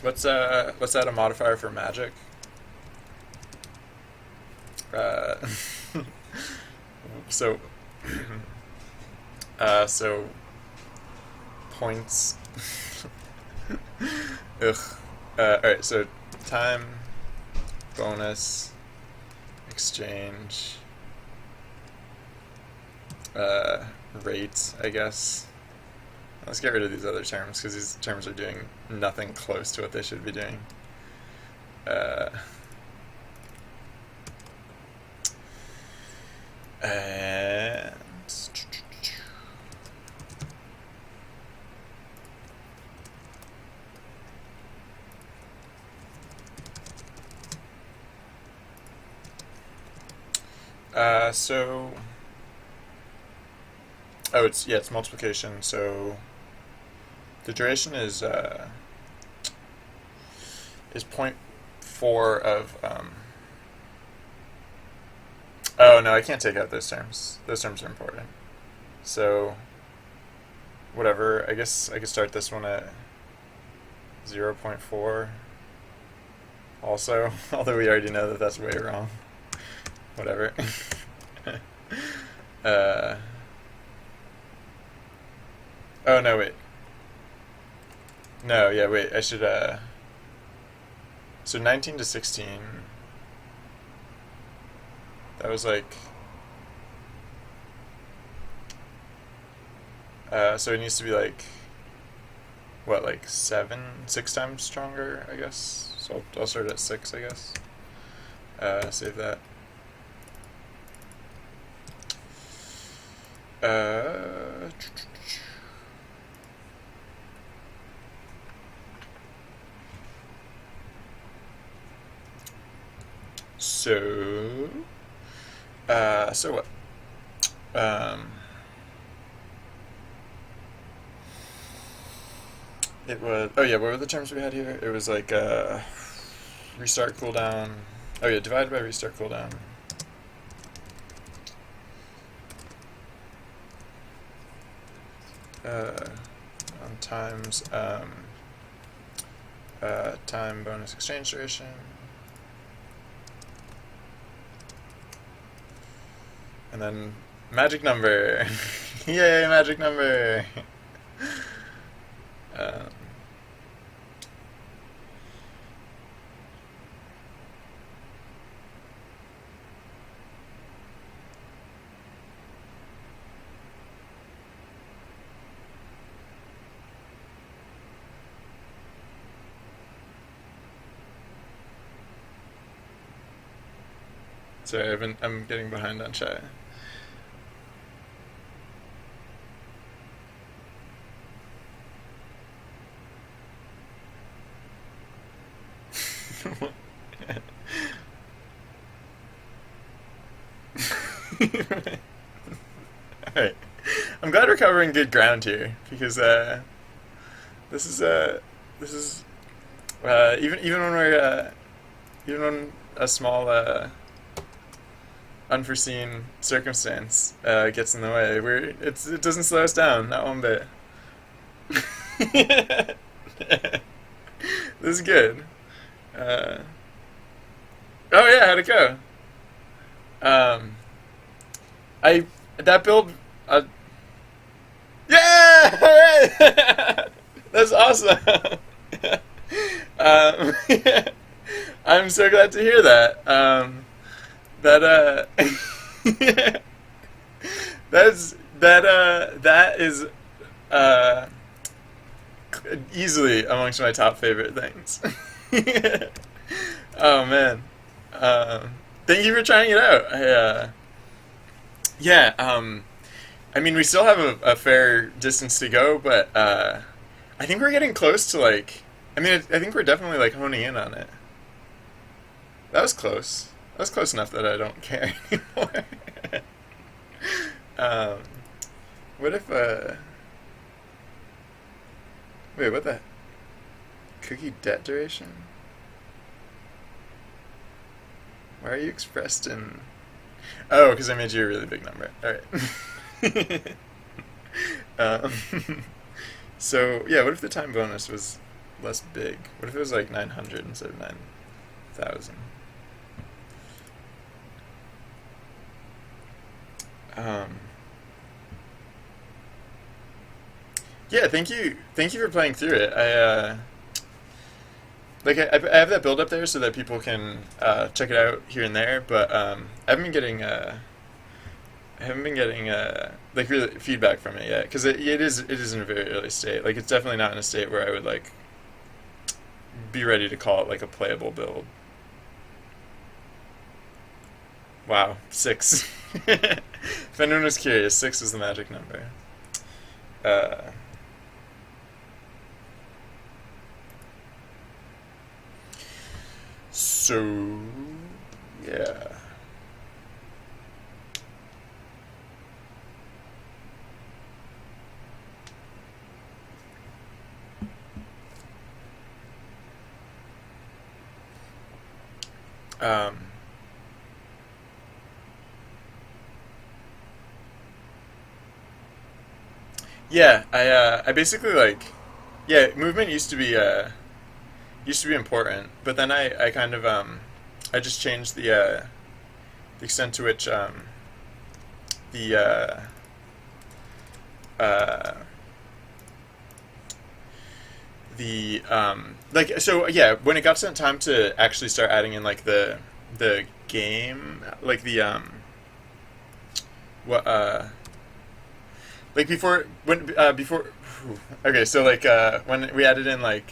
let's add a modifier for magic. So so points. Ugh. Alright, so time, bonus, exchange, rate, I guess. Let's get rid of these other terms, because these terms are doing nothing close to what they should be doing. And... so... Oh, it's multiplication, so... The duration is 0.4 of... Oh, no, I can't take out those terms. Those terms are important. So... Whatever, I guess I could start this one at 0.4 also, although we already know that that's way wrong. Whatever. Oh, no, wait. No, yeah, wait, I should, so 19 to 16, that was like, so it needs to be like, what, like 6 times stronger, I guess? So I'll start at 6, I guess. Save that. So what? Um, it was. Oh yeah, what were the terms we had here? It was like restart cooldown. Oh yeah, divided by restart cooldown. On times time bonus exchange duration. And then magic number. Yay, magic number. um, Sorry, I'm getting behind on chat. Alright. I'm glad we're covering good ground here because this is this is even when we're even when a small unforeseen circumstance gets in the way, it doesn't slow us down, not one bit. This is good. Uh, oh yeah, how'd it go? Um, I that build. Yeah, all right. That's awesome. um, I'm so glad to hear that. That that is uh easily amongst my top favorite things. Oh man, thank you for trying it out. Yeah, I mean we still have a fair distance to go, but I think we're getting close to like. I mean, I think we're definitely like honing in on it. That was close. That was close enough that I don't care anymore. um, what if wait, what the cookie debt duration? Why are you expressed in? Oh, because I made you a really big number. All right. um, so yeah, what if the time bonus was less big? What if it was like 900 instead of 9,000? Um, yeah, thank you for playing through it. I have that build up there so that people can check it out here and there, but I haven't been getting like really feedback from it yet because it is in a very early state. Like it's definitely not in a state where I would like be ready to call it like a playable build. Wow, 6. If anyone was curious, 6 is the magic number. Uh, so yeah. Um, yeah, I basically like yeah, movement used to be important, but then I kind of I just changed the extent to which the uh, like so yeah when it got to time to actually start adding in like the game like the what like before when before okay so like when we added in like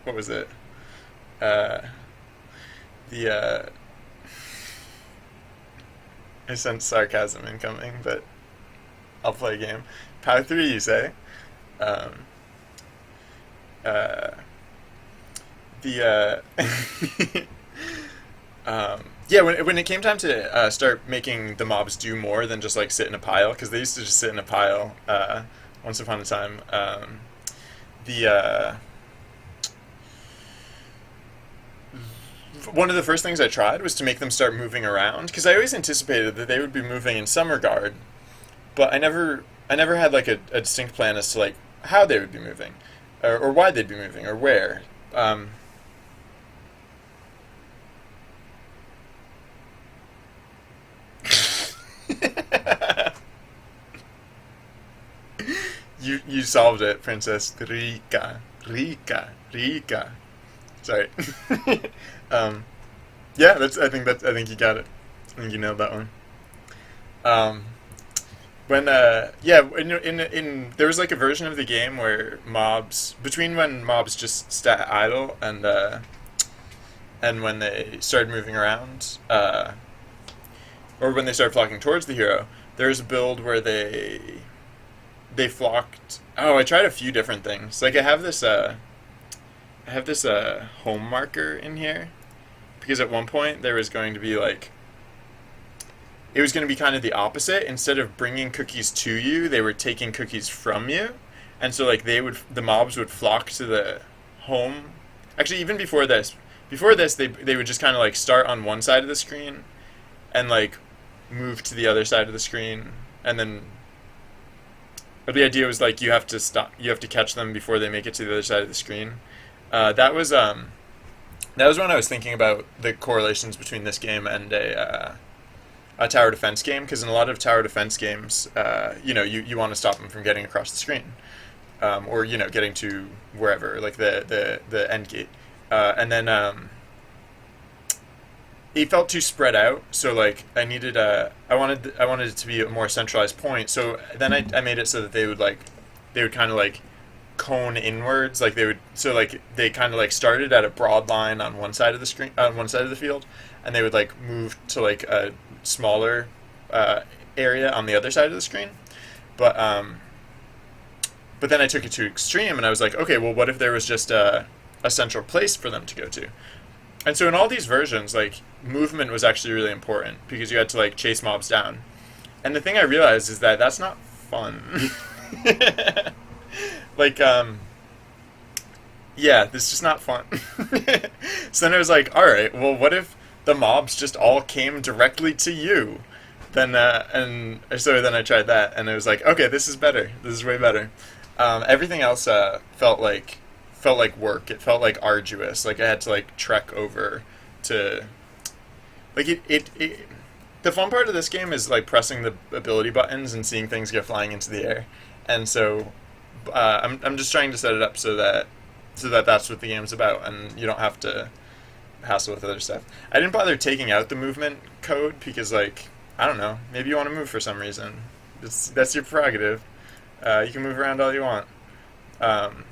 what was it uh the I sense sarcasm incoming, but I'll play a game. Power 3 you say. um uh the Yeah, when it came time to start making the mobs do more than just like sit in a pile, because they used to just sit in a pile once upon a time. The One of the first things I tried was to make them start moving around, because I always anticipated that they would be moving in some regard, but I never had like a distinct plan as to like how they would be moving, or why they'd be moving, or where. Um, you solved it, Princess Rika. Rika. Rika. Sorry. um, yeah, I think you got it. I think you nailed that one. Um, when yeah, in there was like a version of the game where mobs between when mobs just sat idle and when they started moving around, or when they started flocking towards the hero, there was a build where they flocked. Oh, I tried a few different things. Like I have this home marker in here because at one point there was going to be like it was going to be kind of the opposite. Instead of bringing cookies to you, they were taking cookies from you, and so like the mobs would flock to the home. Actually, even before this, they would just kind of like start on one side of the screen and like move to the other side of the screen, and then but the idea was like you have to catch them before they make it to the other side of the screen. That was when I was thinking about the correlations between this game and a tower defense game, because in a lot of tower defense games, you want to stop them from getting across the screen, or getting to wherever, like the end gate, and then it felt too spread out. So like I wanted it to be a more centralized point. So then I made it so that they would kind of like cone inwards, like they kind of like started at a broad line on one side of the screen, on one side of the field, and they would like move to like a smaller area on the other side of the screen. But but then I took it to extreme, and I was like, okay, well, what if there was just a central place for them to go to? And so in all these versions, like movement was actually really important because you had to like chase mobs down. And the thing I realized is that that's not fun. like yeah, this is just not fun. So then I was like, all right, well, what if the mobs just all came directly to you? Then and so then I tried that, and it was like, okay, this is better. This is way better. Everything else felt like work. It felt like arduous. Like I had to like trek over to like it. The fun part of this game is like pressing the ability buttons and seeing things go flying into the air, and so I'm just trying to set it up so that that's what the game's about, and you don't have to hassle with other stuff. I didn't bother taking out the movement code because like I don't know, maybe you want to move for some reason. That's your prerogative. You can move around all you want. Um,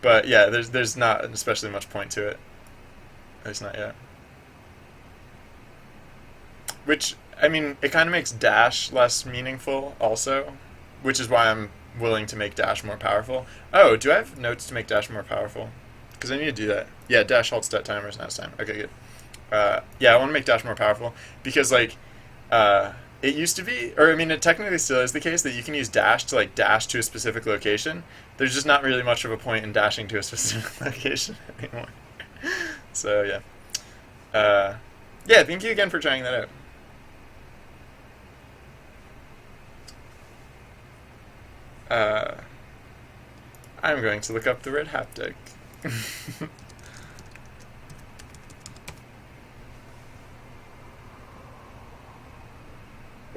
but yeah, there's not especially much point to it. At least not yet. Which I mean, it kind of makes dash less meaningful, also, which is why I'm willing to make dash more powerful. Oh, do I have notes to make dash more powerful? Because I need to do that. Yeah, dash halt stat timers next time. Okay, good. Yeah, I want to make dash more powerful because like it used to be, or I mean, it technically still is the case that you can use dash to like dash to a specific location. There's just not really much of a point in dashing to a specific location anymore. So yeah, yeah. Thank you again for trying that out. Uh, I'm going to look up the red haptic.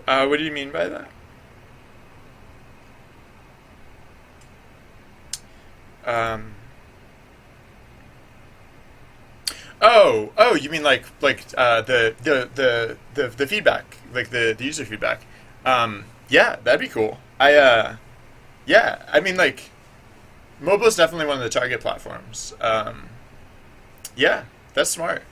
What do you mean by that? Um, oh, you mean like the feedback, like the user feedback. Yeah, that'd be cool. Yeah, I mean like mobile is definitely one of the target platforms. Yeah, that's smart.